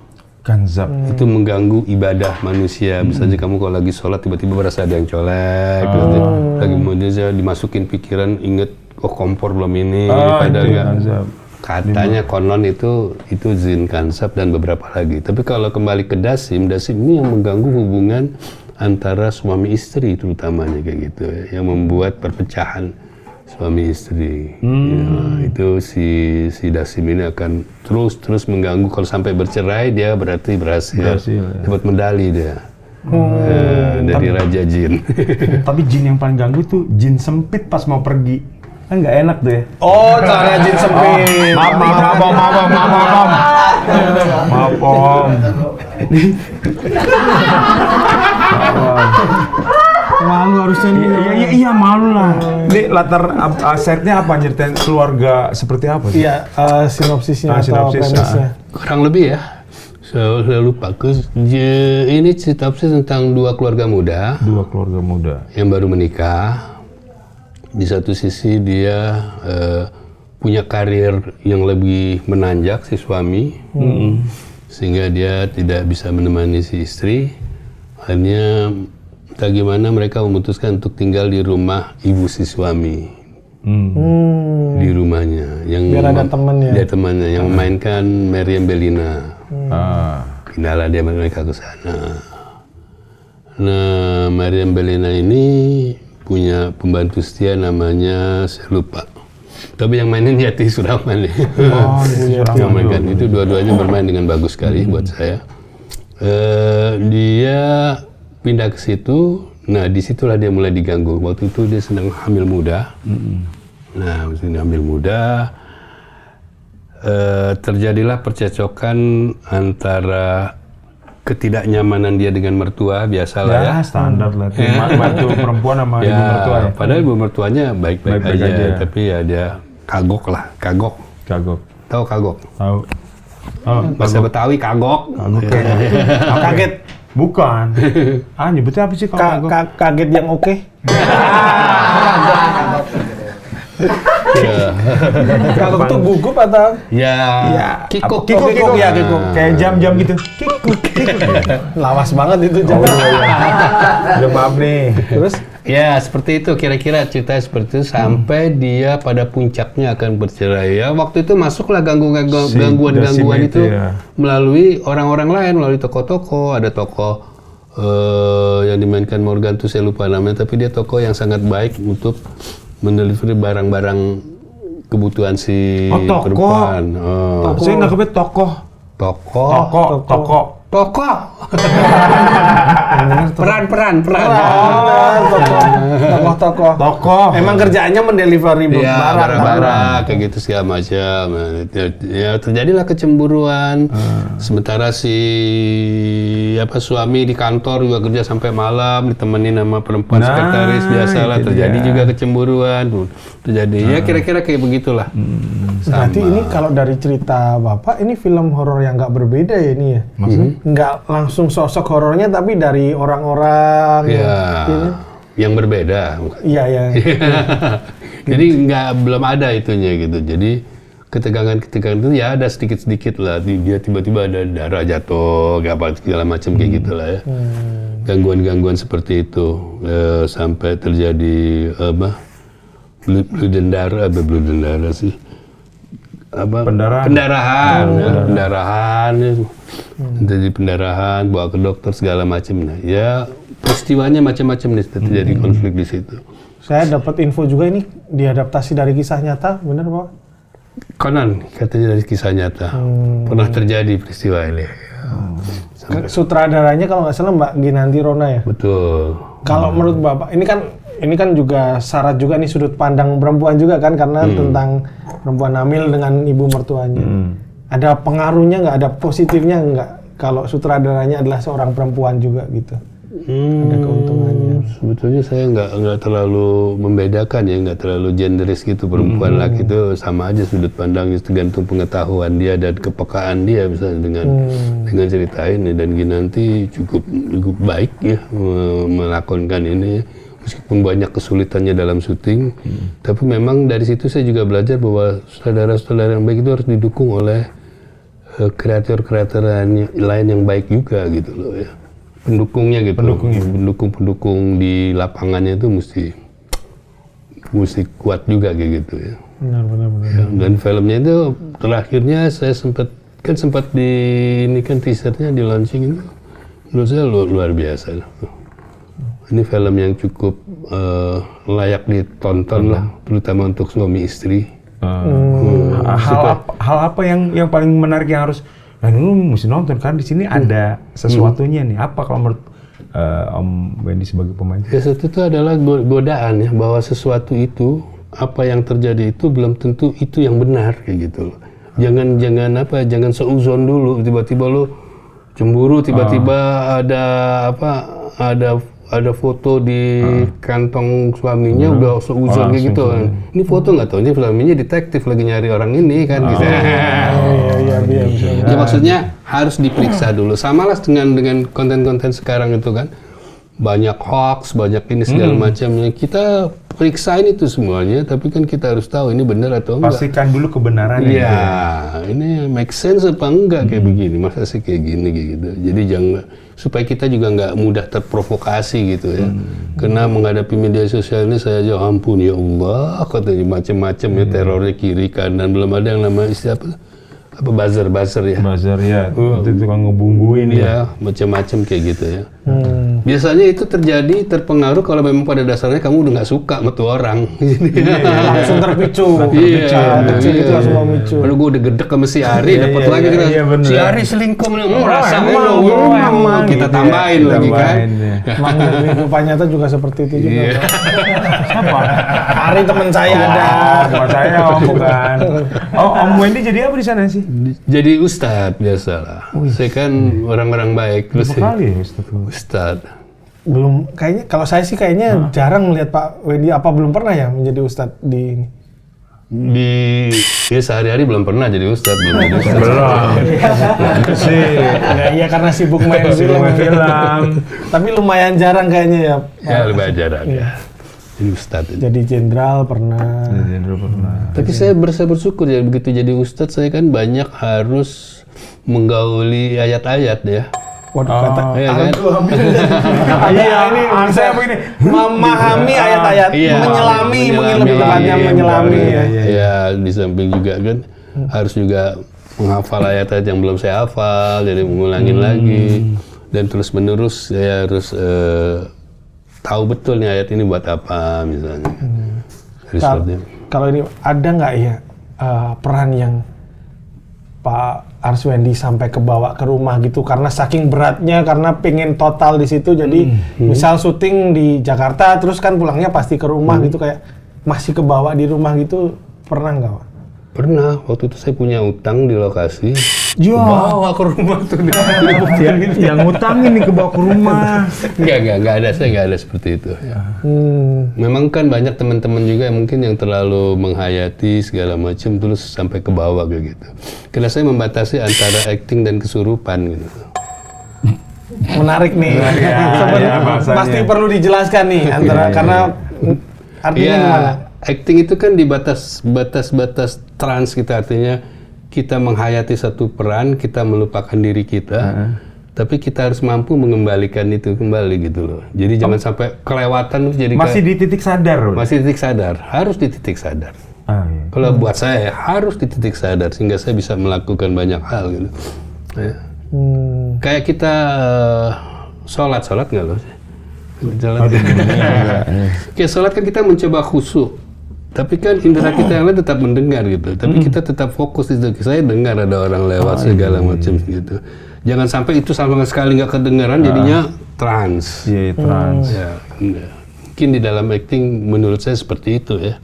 Itu mengganggu ibadah manusia. Misalnya kamu kalau lagi sholat tiba-tiba berasa ada yang colek, gitu. Lagi mau dia dimasukin pikiran, inget kompor belum ini, padahal nggak. Katanya konon itu jin Kanzab dan beberapa lagi. Tapi kalau kembali ke Dasim ini yang mengganggu hubungan antara suami istri terutamanya kayak gitu, yang membuat perpecahan suami istri. Ya, itu si Dasim ini akan terus mengganggu. Kalau sampai bercerai dia berarti berhasil dapat medali dia. Dari Raja Jin. Tapi jin yang paling ganggu tuh jin sempit pas mau pergi. Kan nggak enak tuh ya. Oh, cara jin sempit. Maaf Om. Malu harusnya nih. Iya malu lah. Ini latar setnya apa, nyeritain keluarga seperti apa sih? Iya, sinopsisnya atau sinopsis, premisnya. Kurang lebih ya. Saya lupa. Ini sinopsis tentang 2 keluarga muda. 2 keluarga muda Yang baru menikah. Di satu sisi dia punya karir yang lebih menanjak si suami, sehingga dia tidak bisa menemani si istri. Akhirnya bagaimana mereka memutuskan untuk tinggal di rumah ibu si suami, di rumahnya. Yang Biar ada temannya. Dia temannya yang memainkan Meriam Bellina. Pindahlah dia mereka ke sana. Nah, Meriam Bellina ini punya pembantu setia namanya saya lupa. Tapi yang mainin Yati Suraman nih. Yang mainkan itu dua-duanya bermain dengan bagus sekali buat saya. Dia pindah ke situ. Nah, disitulah dia mulai diganggu. Waktu itu dia sedang hamil muda. Nah, sedang hamil muda. Terjadilah percecokan antara ketidaknyamanan dia dengan mertua, biasalah ya. Standar lah. Bantu perempuan sama ibu mertua ya. Padahal ibu mertuanya baik-baik aja, tapi ya dia kagok. Tahu kagok? Tahu. Bahasa Betawi kagok. Kaget. Bukan. Nyebutnya apa sih kalau kagok? Kaget yang oke. Kagok tuh gugup atau? Ya, Kikuk. Kikuk ya, Kikuk. kayak jam-jam gitu. Kikuk. Lawas banget itu Oh, jam. Udah maaf nih. Terus ya seperti itu kira-kira cerita seperti itu sampai dia pada puncaknya akan bercerai. Ya waktu itu masuklah gangguan-gangguan itu ya. melalui orang-orang lain, melalui tokoh-tokoh. Ada tokoh yang dimainkan Morgan tuh saya lupa namanya, tapi dia tokoh yang sangat baik untuk mendelivery barang-barang kebutuhan si tokoh. perempuan. Saya nangkepnya tokoh. Tokoh. Peran. tokoh. Emang kerjaannya mendelivery Ya, barang. barang kayak gitu segala macam. Ya terjadilah kecemburuan. Sementara si suami di kantor juga kerja sampai malam, ditemenin sama perempuan sekretaris biasalah. itu Terjadi dia. juga kecemburuan. Terjadi ya kira-kira kayak begitulah. Berarti ini kalau dari cerita Bapak, ini film horor yang nggak berbeda ya ini ya? Maksudnya? Nggak langsung sosok horornya, tapi dari orang-orang. Ya, yang berbeda. Iya, ya. Jadi belum ada itunya gitu. Jadi ketegangan itu ya ada sedikit lah. Dia tiba-tiba ada darah jatuh, segala macam kayak gitulah ya. Gangguan-gangguan seperti itu sampai terjadi blue darah sih. Pendarahan ya. Jadi pendarahan, bawa ke dokter segala macam. Nah, ya peristiwanya macam-macam nih terjadi konflik di situ. Saya dapat info juga ini diadaptasi dari kisah nyata, benar Pak? Konon katanya dari kisah nyata pernah terjadi peristiwa ini. Sutradaranya kalau nggak salah Mbak Ginanti Rona ya. Betul. Kalau menurut Bapak, ini kan juga syarat juga nih sudut pandang perempuan juga kan, karena tentang perempuan hamil dengan ibu mertuanya. Ada pengaruhnya nggak? Ada positifnya nggak? Kalau sutradaranya adalah seorang perempuan juga gitu. Ada keuntungannya. Sebetulnya saya nggak terlalu membedakan ya, nggak terlalu genderis gitu, perempuan laki itu sama aja sudut pandangnya, tergantung pengetahuan dia dan kepekaan dia misalnya dengan cerita ini. Dan Ginanti cukup baik ya melakonkan ini ya. Meskipun banyak kesulitannya dalam syuting, tapi memang dari situ saya juga belajar bahwa sutradara-sutradara yang baik itu harus didukung oleh kreator-kreator lain yang baik juga gitu loh ya. Pendukungnya gitu. Pendukung di lapangannya itu mesti kuat juga kayak gitu ya. Benar. Ya, dan filmnya itu terakhirnya saya sempat di ini kan teasernya di launching itu menurut saya luar biasa. Ini film yang cukup layak ditonton lah, terutama untuk suami istri. Hal apa yang paling menarik yang harus, lu mesti nonton kan di sini ada sesuatunya nih. Apa kalau menurut Om Wendy sebagai pemain? Ya satu itu adalah godaan ya, bahwa sesuatu itu apa yang terjadi itu belum tentu itu yang benar kayak gitu loh. Jangan seuzon dulu, tiba-tiba lo cemburu, tiba-tiba ada foto di kantong suaminya udah seuzon kayak gitu kan. Ini foto nggak tahu, ini suaminya detektif lagi nyari orang ini kan gitu. Iya. Ya maksudnya harus diperiksa dulu. Samalah dengan konten-konten sekarang itu kan. Banyak hoax, banyak ini segala macamnya. Kita periksain itu semuanya, tapi kan kita harus tahu ini benar atau enggak. Pastikan dulu kebenarannya. Iya, ini make sense apa enggak kayak begini, masa sih kayak gini gitu. Jadi jangan, supaya kita juga nggak mudah terprovokasi gitu ya. Karena menghadapi media sosial ini saya aja ampun ya Allah, katanya macam-macam ya, terornya kiri kanan, belum ada yang namanya istilah apa buzzer ya. Buzzer ya, itu tukang ngebumbuin ya. Macam-macam kayak gitu ya. Biasanya itu terpengaruh kalau memang pada dasarnya kamu udah nggak suka sama tuh orang. Langsung terpicu. Iya. Itu langsung memicu. Aduh, gue udah gedek sama si Ari, dapat lagi kan. Si Ari selingkuh, merasa emang kita gitu tambahin ya, lagi kan. Emang kehidupan nyata juga seperti itu juga. Iya. Siapa? Ari teman saya ada. Teman saya bukan. Om Wendy jadi apa di sana sih? Jadi ustadz biasalah. Saya kan orang-orang baik. Berapa kali ya Ustadz. Belum, kayaknya kalau saya sih kayaknya jarang melihat Pak Wendy, apa belum pernah ya menjadi ustadz di ini? Ya sehari-hari belum pernah jadi ustadz, belum jadi ustadz. Belum. Sih. Iya karena sibuk main film. Film. Tapi lumayan jarang kayaknya ya. Ya lebih jarang ya. jadi ustadz. Jadi jenderal pernah. Tapi saya bersyukur ya, begitu jadi ustadz saya kan banyak harus menggauli ayat-ayat ya. Waduh, kata Iya kan? Iya, ini saya begini, memahami ayat-ayat, Iya, menyelami, mungkin lebih tepatnya menyelami. Ya, di samping juga kan harus juga menghafal ayat-ayat yang belum saya hafal, jadi mengulangin lagi. Dan terus-menerus saya harus tahu betul nih ayat ini buat apa misalnya. Kalau ini ada nggak ya peran yang Pak Arswendi sampai kebawa ke rumah gitu karena saking beratnya, karena pengen total di situ, jadi misal syuting di Jakarta terus kan pulangnya pasti ke rumah gitu, kayak masih kebawa di rumah gitu, pernah nggak Pak? Pernah, waktu itu saya punya utang di lokasi. Bawa ke rumah tuh. Yang ngutangin nih ke bawa ke rumah. Enggak ada, saya nggak ada seperti itu. Ya. Memang kan banyak teman-teman juga yang mungkin yang terlalu menghayati segala macam terus sampai ke bawah kayak gitu. Karena saya membatasi antara acting dan kesurupan gitu. Menarik nih. Pasti perlu dijelaskan nih antara karena artinya gimana? Acting itu kan di batas trans kita, artinya kita menghayati satu peran, kita melupakan diri kita, tapi kita harus mampu mengembalikan itu kembali gitu loh. Jadi jangan sampai kelewatan jadi masih di titik sadar. Masih di titik sadar, harus di titik sadar. Iya. Kalau buat saya harus di titik sadar sehingga saya bisa melakukan banyak hal gitu. Ya. Kayak kita sholat nggak loh? Kayak sholat kan kita mencoba khusyuk. Tapi kan indera kita yang lain tetap mendengar gitu. Tapi kita tetap fokus itu. Saya dengar ada orang lewat segala macam gitu. Jangan sampai itu sama sekali nggak kedengaran, jadinya trans. Iya, trans. Ya, mungkin di dalam acting menurut saya seperti itu ya.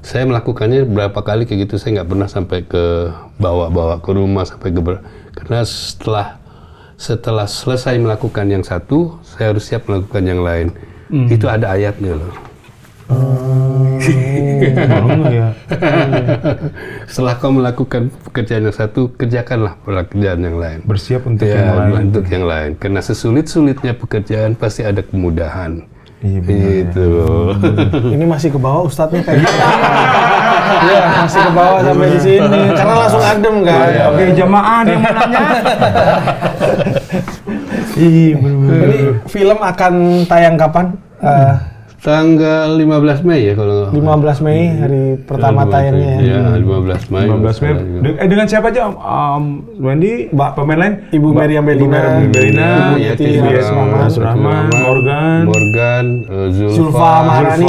Saya melakukannya berapa kali kayak gitu. Saya nggak pernah sampai ke bawa ke rumah sampai ke karena setelah selesai melakukan yang satu, saya harus siap melakukan yang lain. Itu ada ayatnya loh. Setelah kau melakukan pekerjaan yang satu, kerjakanlah pekerjaan yang lain. Bersiap untuk yang lain. Untuk yang lain. Karena sesulit-sulitnya pekerjaan pasti ada kemudahan. Iya, gitu. Ini masih ke bawah Ustadznya kayak gitu. Iya, masih ke bawah sampai di sini. Karena langsung adem kan. Oke, jamaah dia mau nanya. Iya, benar. Ini film akan tayang kapan? Tanggal 15 Mei ya kalau 15 Mei hari pertama tayangnya ya. Iya, 15 Mei. 15 Mei. Dengan siapa aja Wendy, pemain lain? Ibu Meriam Belina, Belina, Yati Rahman, Morgan, Zulfa Maharani.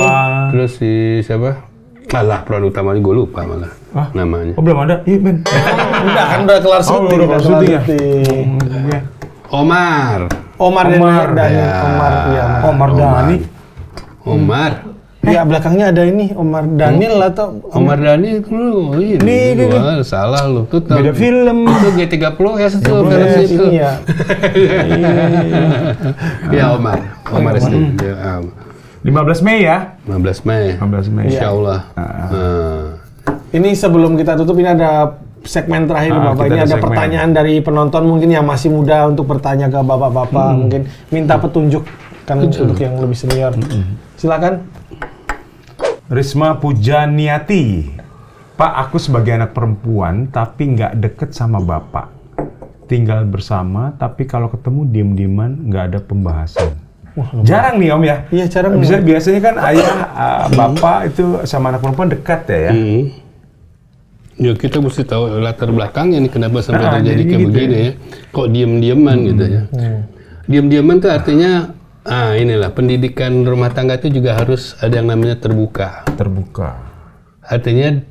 Terus si siapa? Alah, peran utamanya gue lupa malah namanya. Oh, belum ada? Iya, Ben. Udah kelar syuting. Udah kelar syuting ya? Omar Dhani. Ya, belakangnya ada ini Omar Daniel atau Omar Dhani itu lu ini. Salah lu. Tuh beda film. Itu G30 ya itu film itu. Ya. Ya Omar itu. 15 Mei ya? 15 Mei. Insya Allah. Ini sebelum kita tutup, ini ada segmen terakhir Bapak. Ini ada pertanyaan dari penonton mungkin yang masih muda untuk bertanya ke Bapak-Bapak. Mungkin minta petunjuk kan untuk yang lebih senior. Silakan. Risma Pujaniati. Pak, aku sebagai anak perempuan tapi nggak deket sama bapak. Tinggal bersama tapi kalau ketemu diem-dieman nggak ada pembahasan. Jarang nih Om ya? Iya, jarang. Biasanya kan ayah, bapak itu sama anak perempuan dekat ya? Ya kita mesti tahu latar belakangnya nih kenapa sampai terjadi kayak gitu begini ya. Kok diem-dieman gitu ya. Diem-dieman tuh artinya inilah pendidikan rumah tangga itu juga harus ada yang namanya terbuka. Artinya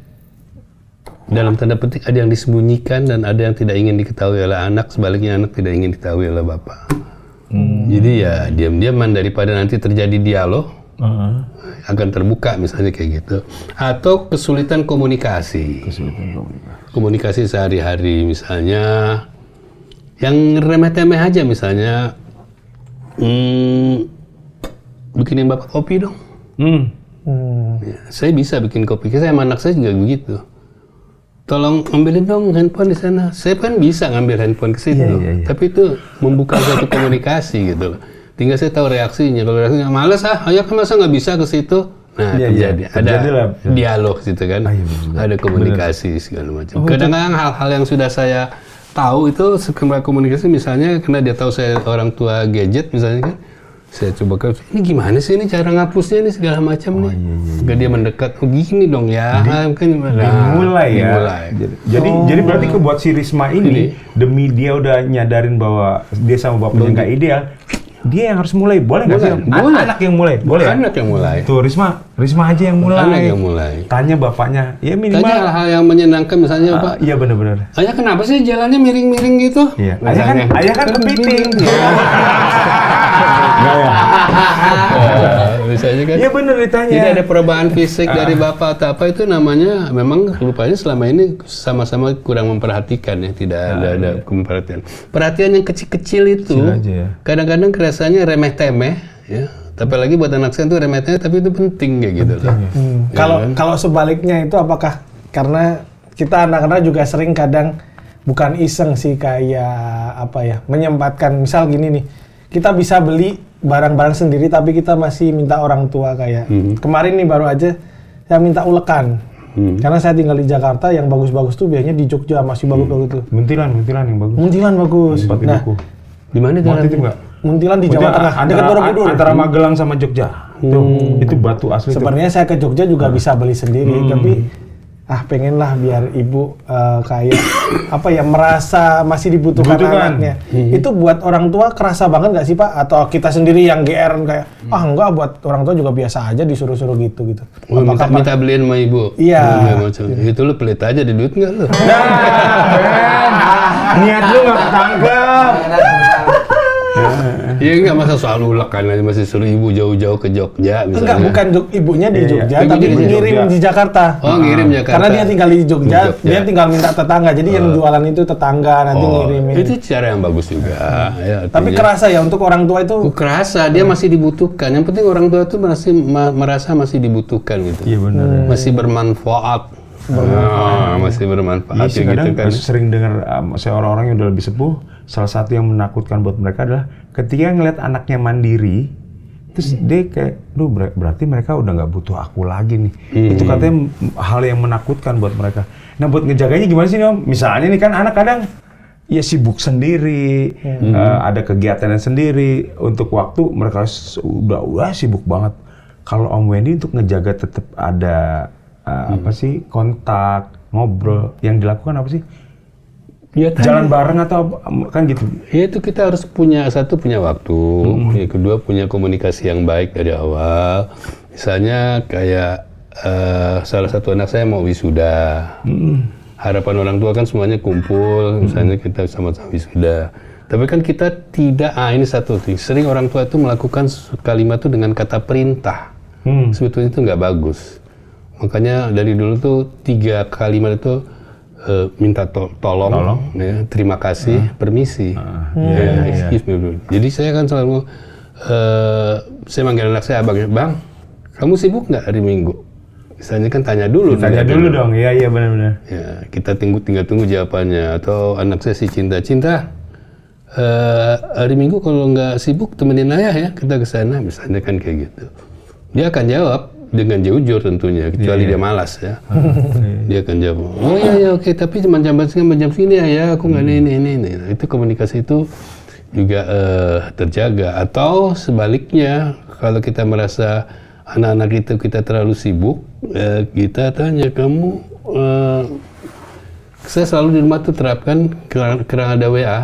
dalam tanda petik ada yang disembunyikan dan ada yang tidak ingin diketahui oleh anak, sebaliknya anak tidak ingin diketahui oleh bapak. Jadi ya diam-diaman daripada nanti terjadi dialog akan terbuka misalnya kayak gitu. Atau kesulitan komunikasi. Komunikasi sehari-hari misalnya yang remeh-temeh aja misalnya. Bikinin bapak kopi dong. Ya, saya bisa bikin kopi. Saya sama anak saya juga begitu. Tolong ambilin dong handphone di sana. Saya kan bisa ngambil handphone ke situ. Iya. Tapi itu membuka satu komunikasi gitu loh. Tinggal saya tahu reaksinya. Kalau reaksinya males ayo kan masa nggak bisa ke situ. Nah, Iya, terjadilah. ada dialog gitu kan, Iya, bener. ada komunikasi segala macam. Kadang-kadang hal-hal yang sudah saya tahu itu sekedar komunikasi, misalnya karena dia tahu saya orang tua gadget misalnya kan, saya coba ini gimana sih ini cara ngapusnya ini segala macam nih. Ketika dia mendekat, oh gini dong ya, kan Dimulai ya. dimulai. Jadi berarti buat si Risma ini demi dia udah nyadarin bahwa dia sama bapaknya nggak ideal, dia yang harus mulai. Boleh nggak sih? Boleh. Anak yang mulai. Boleh. Ya? Anak yang mulai. Tuh Risma aja yang mulai. Anak yang mulai. Tanya bapaknya, ya minimal. Tanya hal-hal yang menyenangkan misalnya Pak. Iya benar-benar. Ayah kenapa sih jalannya miring-miring gitu? Iya. Misalnya. Ayah kan kepiting. Enggak ya? Misalnya kan. Iya benar ditanya. Jadi ada perubahan fisik dari bapak atau apa itu namanya memang rupanya selama ini sama-sama kurang memperhatikan ya, tidak ada perhatian. Perhatian yang kecil-kecil itu Kecil aja ya. kadang-kadang kerasanya remeh-temeh ya. Tapi lagi buat anak saya itu remeh-temeh tapi itu penting kayak gitu loh. Kalau sebaliknya itu apakah karena kita anak-anak juga sering kadang bukan iseng sih kayak apa ya, menyempatkan misal gini nih, kita bisa beli barang-barang sendiri tapi kita masih minta orang tua kayak kemarin nih baru aja saya minta ulekan karena saya tinggal di Jakarta, yang bagus-bagus tuh biasanya di Jogja masih bagus-bagus tuh. Muntilan yang bagus. Muntilan bagus. Tempat Nah, ibuku. Di mana Waktu jalan? itu enggak? Muntilan di Jawa Tengah, dekat Borobudur. Antara Magelang sama Jogja. Itu batu asli. Sebenarnya saya ke Jogja juga bisa beli sendiri, tapi pengen lah biar ibu kayak apa ya, merasa masih dibutuhkan anaknya. Itu buat orang tua kerasa banget nggak sih Pak? Atau kita sendiri yang GR kayak enggak, buat orang tua juga biasa aja disuruh-suruh gitu. Oh, minta beliin sama ibu. Iya. Itu lu pelit aja, di duit nggak lu? Niat lu nggak ketangkep. Iya nggak, masa soal ulekan aja masih suruh ibu jauh-jauh ke Jogja misalnya. Enggak, bukan ibunya di Jogja, Ibunya tapi di ngirim Jogja. di Jakarta. Oh, ngirim Jakarta. Karena dia tinggal di Jogja, Di Jogja. dia tinggal minta tetangga. Jadi yang jualan itu tetangga nanti ngirimin. Itu cara yang bagus juga. Ya, Tapi kerasa ya untuk orang tua itu. kerasa dia masih dibutuhkan. Yang penting orang tua itu masih merasa masih dibutuhkan gitu. Iya benar. Masih bermanfaat. Masih bermanfaat Iya sih, gitu kadang kan. sering dengar saya orang-orang yang udah lebih sepuh, salah satu yang menakutkan buat mereka adalah ketika ngeliat anaknya mandiri, terus dia kayak, berarti mereka udah nggak butuh aku lagi nih. Itu katanya hal yang menakutkan buat mereka. Nah buat ngejaganya gimana sih Om? Misalnya nih kan anak kadang ya sibuk sendiri, ada kegiatannya sendiri, untuk waktu mereka udah sibuk banget. Kalau Om Wendy untuk ngejaga tetap ada apa sih, kontak, ngobrol, yang dilakukan apa sih? Ya, Jalan bareng atau kan gitu? Ya itu kita harus punya waktu, yang kedua punya komunikasi yang baik dari awal. Misalnya kayak salah satu anak saya mau wisuda, harapan orang tua kan semuanya kumpul, misalnya kita sama-sama wisuda. Tapi kan kita tidak, ini satu thing, sering orang tua itu melakukan kalimat itu dengan kata perintah. Sebetulnya itu nggak bagus. Makanya dari dulu tuh 3 kalimat itu minta tolong. Ya, terima kasih, permisi. Excuse me dulu. Jadi saya kan selalu saya manggil anak saya abang, bang, kamu sibuk nggak hari Minggu? Misalnya kan tanya dulu. Tanya dulu dong, iya benar-benar. Ya, kita tinggal tunggu jawabannya. Atau anak saya si Cinta, hari Minggu kalau nggak sibuk temenin ayah ya, kita ke sana. Misalnya kan kayak gitu. Dia akan jawab dengan jujur tentunya, kecuali dia malas ya. Dia akan jawab, oh iya oke, tapi cuma jam sini ya, aku nggak ini. Nah, itu komunikasi itu juga terjaga. Atau sebaliknya, kalau kita merasa anak-anak itu kita terlalu sibuk, kita tanya, kamu, saya selalu di rumah tuh terapkan kerang ada WA.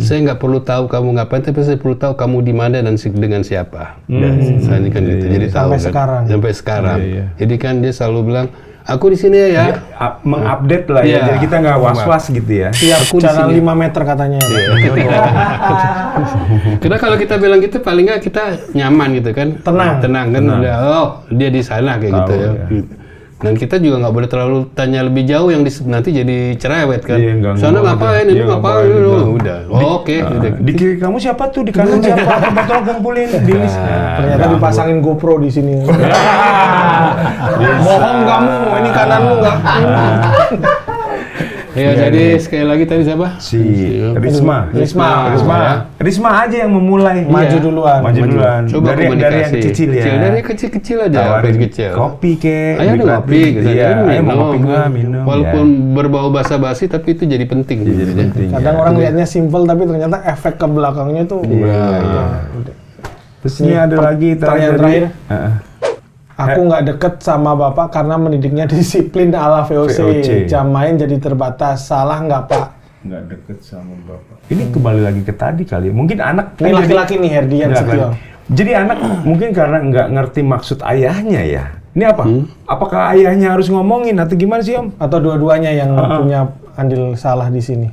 Saya nggak perlu tahu kamu ngapain, tapi saya perlu tahu kamu di mana dan dengan siapa. Misalnya kan gitu. Jadi tahu Sampai kan. sekarang. Sampai sekarang. Jadi kan dia selalu bilang, aku di sini ya. Mengupdate lah ya, Iya. jadi kita nggak was-was gitu ya. Tiap Aku di jalan sini. 5 meter katanya. Karena kalau kita bilang gitu, paling nggak kita nyaman gitu kan. Tenang kan. Udah, oh dia di sana kayak gitu ya. Dan kita juga nggak boleh terlalu tanya lebih jauh yang nanti jadi cerewet kan. Sana ngapain, ini ngapain, udah. Oke. Di kiri kamu siapa tuh, di kanan siapa? Coba tolong kumpulin di list. Ternyata dipasangin GoPro di sini. Bohong kamu, ini kananmu nggak. Ya, jadi sekali lagi tadi siapa? Si Risma. Risma. Risma aja yang memulai. Maju duluan. Maju duluan. Coba dari komunikasi. yang kecil ya. Dari kecil-kecil aja. Tawarin kecil. kopi ke. Ayo ada ngopi. Iya, ayo mau kopi nggak, minum. Walaupun berbau basa-basi, tapi itu jadi penting. Jadi penting. Kadang orang lihatnya simpel tapi ternyata efek ke belakangnya tuh. Terus ini ada lagi terakhir. Aku nggak deket sama bapak karena mendidiknya disiplin ala VOC. Jam main jadi terbatas. Salah nggak pak? Nggak deket sama bapak. Ini kembali lagi ke tadi kali ya. Mungkin anak. Ini laki-laki nih Herdian Setio. Jadi anak mungkin karena nggak ngerti maksud ayahnya ya. Ini apa? Apakah ayahnya harus ngomongin atau gimana sih Om? Atau dua-duanya yang punya andil salah di sini?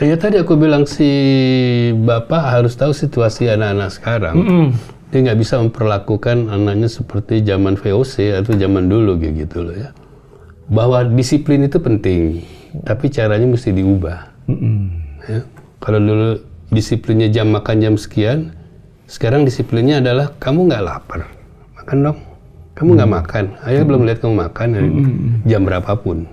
Ya tadi aku bilang si bapak harus tahu situasi anak-anak sekarang. Dia nggak bisa memperlakukan anaknya seperti zaman VOC atau zaman dulu gitu loh ya. Bahwa disiplin itu penting, tapi caranya mesti diubah. Ya. Kalau dulu disiplinnya jam makan jam sekian, sekarang disiplinnya adalah kamu nggak lapar, makan dong. Kamu nggak makan, ayah belum lihat kamu makan jam berapapun.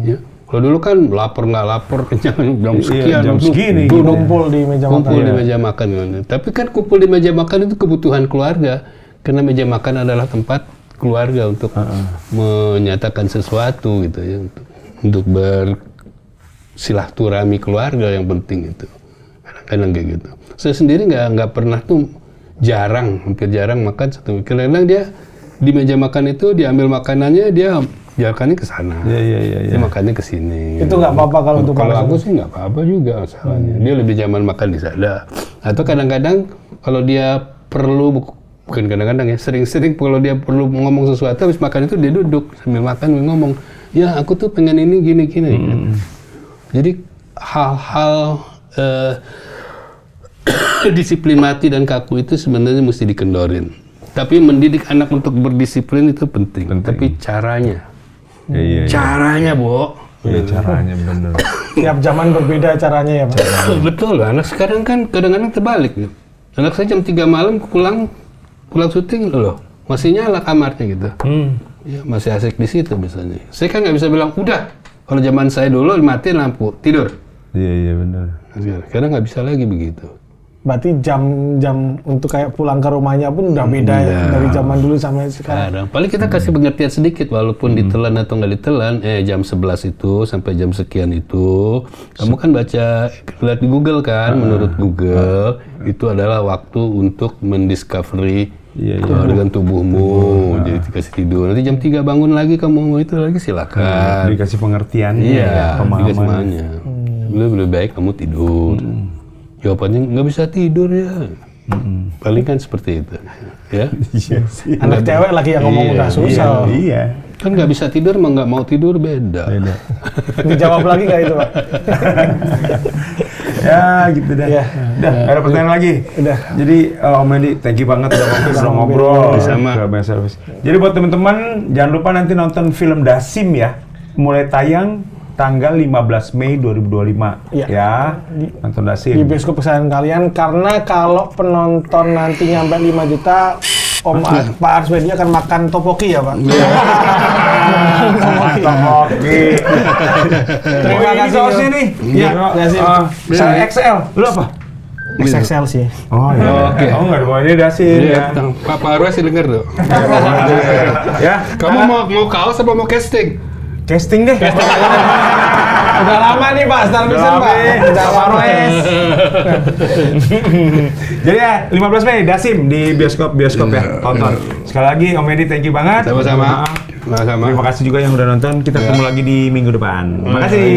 Ya. Kalau dulu kan lapar nggak lapar, jam sekian, jam segini, kumpul di meja makan. Kumpul di meja makan. Tapi kan kumpul di meja makan itu kebutuhan keluarga, karena meja makan adalah tempat keluarga untuk menyatakan sesuatu gitu ya, untuk bersilaturahmi keluarga yang penting itu. Kadang-kadang kayak gitu. Saya sendiri nggak pernah tuh hampir jarang makan satu. Kadang-kadang dia di meja makan itu diambil makanannya dia jalankannya ke sana, dia makannya ke sini. Itu nggak apa-apa kalau untuk kalau aku sih nggak apa-apa juga masalahnya. Dia lebih nyaman makan di sana. Atau kadang-kadang kalau dia perlu, bukan kadang-kadang ya, sering-sering kalau dia perlu ngomong sesuatu habis makan itu dia duduk sambil makan ngomong, ya aku tuh pengen ini gini. Jadi hal-hal disiplin mati dan kaku itu sebenarnya mesti dikendorin. Tapi mendidik anak untuk berdisiplin itu penting. Tapi caranya. Caranya, Bo. Iya, caranya bener. Tiap zaman berbeda caranya ya, Pak. Betul, anak sekarang kan kadang-kadang terbalik. Anak saya jam 3 malam pulang syuting loh. Masih nyala kamarnya gitu. Ya, masih asik di situ misalnya. Saya kan nggak bisa bilang, udah. Kalau zaman saya dulu matiin lampu, tidur. Iya, benar. Karena nggak bisa lagi begitu. Berarti jam untuk kayak pulang ke rumahnya pun udah beda ya, dari zaman dulu sampai sekarang. Paling kita kasih pengertian sedikit, walaupun ditelan atau nggak ditelan, jam 11 itu sampai jam sekian itu, kamu kan baca, lihat di Google kan, menurut Google, itu adalah waktu untuk mendiscovery dengan tubuhmu, jadi dikasih tidur. Nanti jam 3 bangun lagi, kamu mau itu lagi silakan. Dikasih pengertiannya, dikasih semuanya. Lebih baik kamu tidur. Jawabannya nggak bisa tidur ya. Paling kan seperti itu. Ya. Anak cewek lagi yang ngomong udah susah. Iya. Kan nggak bisa tidur, mah nggak mau tidur beda. Dijawab lagi nggak itu, Pak? Ya gitu dah. Udah, ada pertanyaan lagi. Udah. Jadi Om Edi, thank you banget udah ngobrol. Sama. Jadi buat teman-teman, jangan lupa nanti nonton film Dasim ya. Mulai tayang tanggal 15 Mei 2025 ya. Nonton Dasim di bioskop kesayangan kalian, karena kalau penonton nanti nyampe 5 juta, Pak Arswedi akan makan topoki ya, Pak. Topoki. Terima kasih kaosnya nih. Iya. Saya XL. Lu apa? XXL sih. Oh iya. Oke. Oh nggak ada ini Dasim ya. Pak Arwa sih denger tuh. Ya. Kamu mau kaos apa mau casting? Casting deh. Udah lama nih Pak, Star Vision Pak. Udah lama. Jadi ya 15 Mei Dasim di bioskop ya, tonton. Sekali lagi Om Edi, thank you banget. Sama-sama. Terima kasih juga yang udah nonton. Kita ketemu lagi di minggu depan. Terima kasih.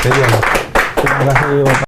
Terima kasih Bapak.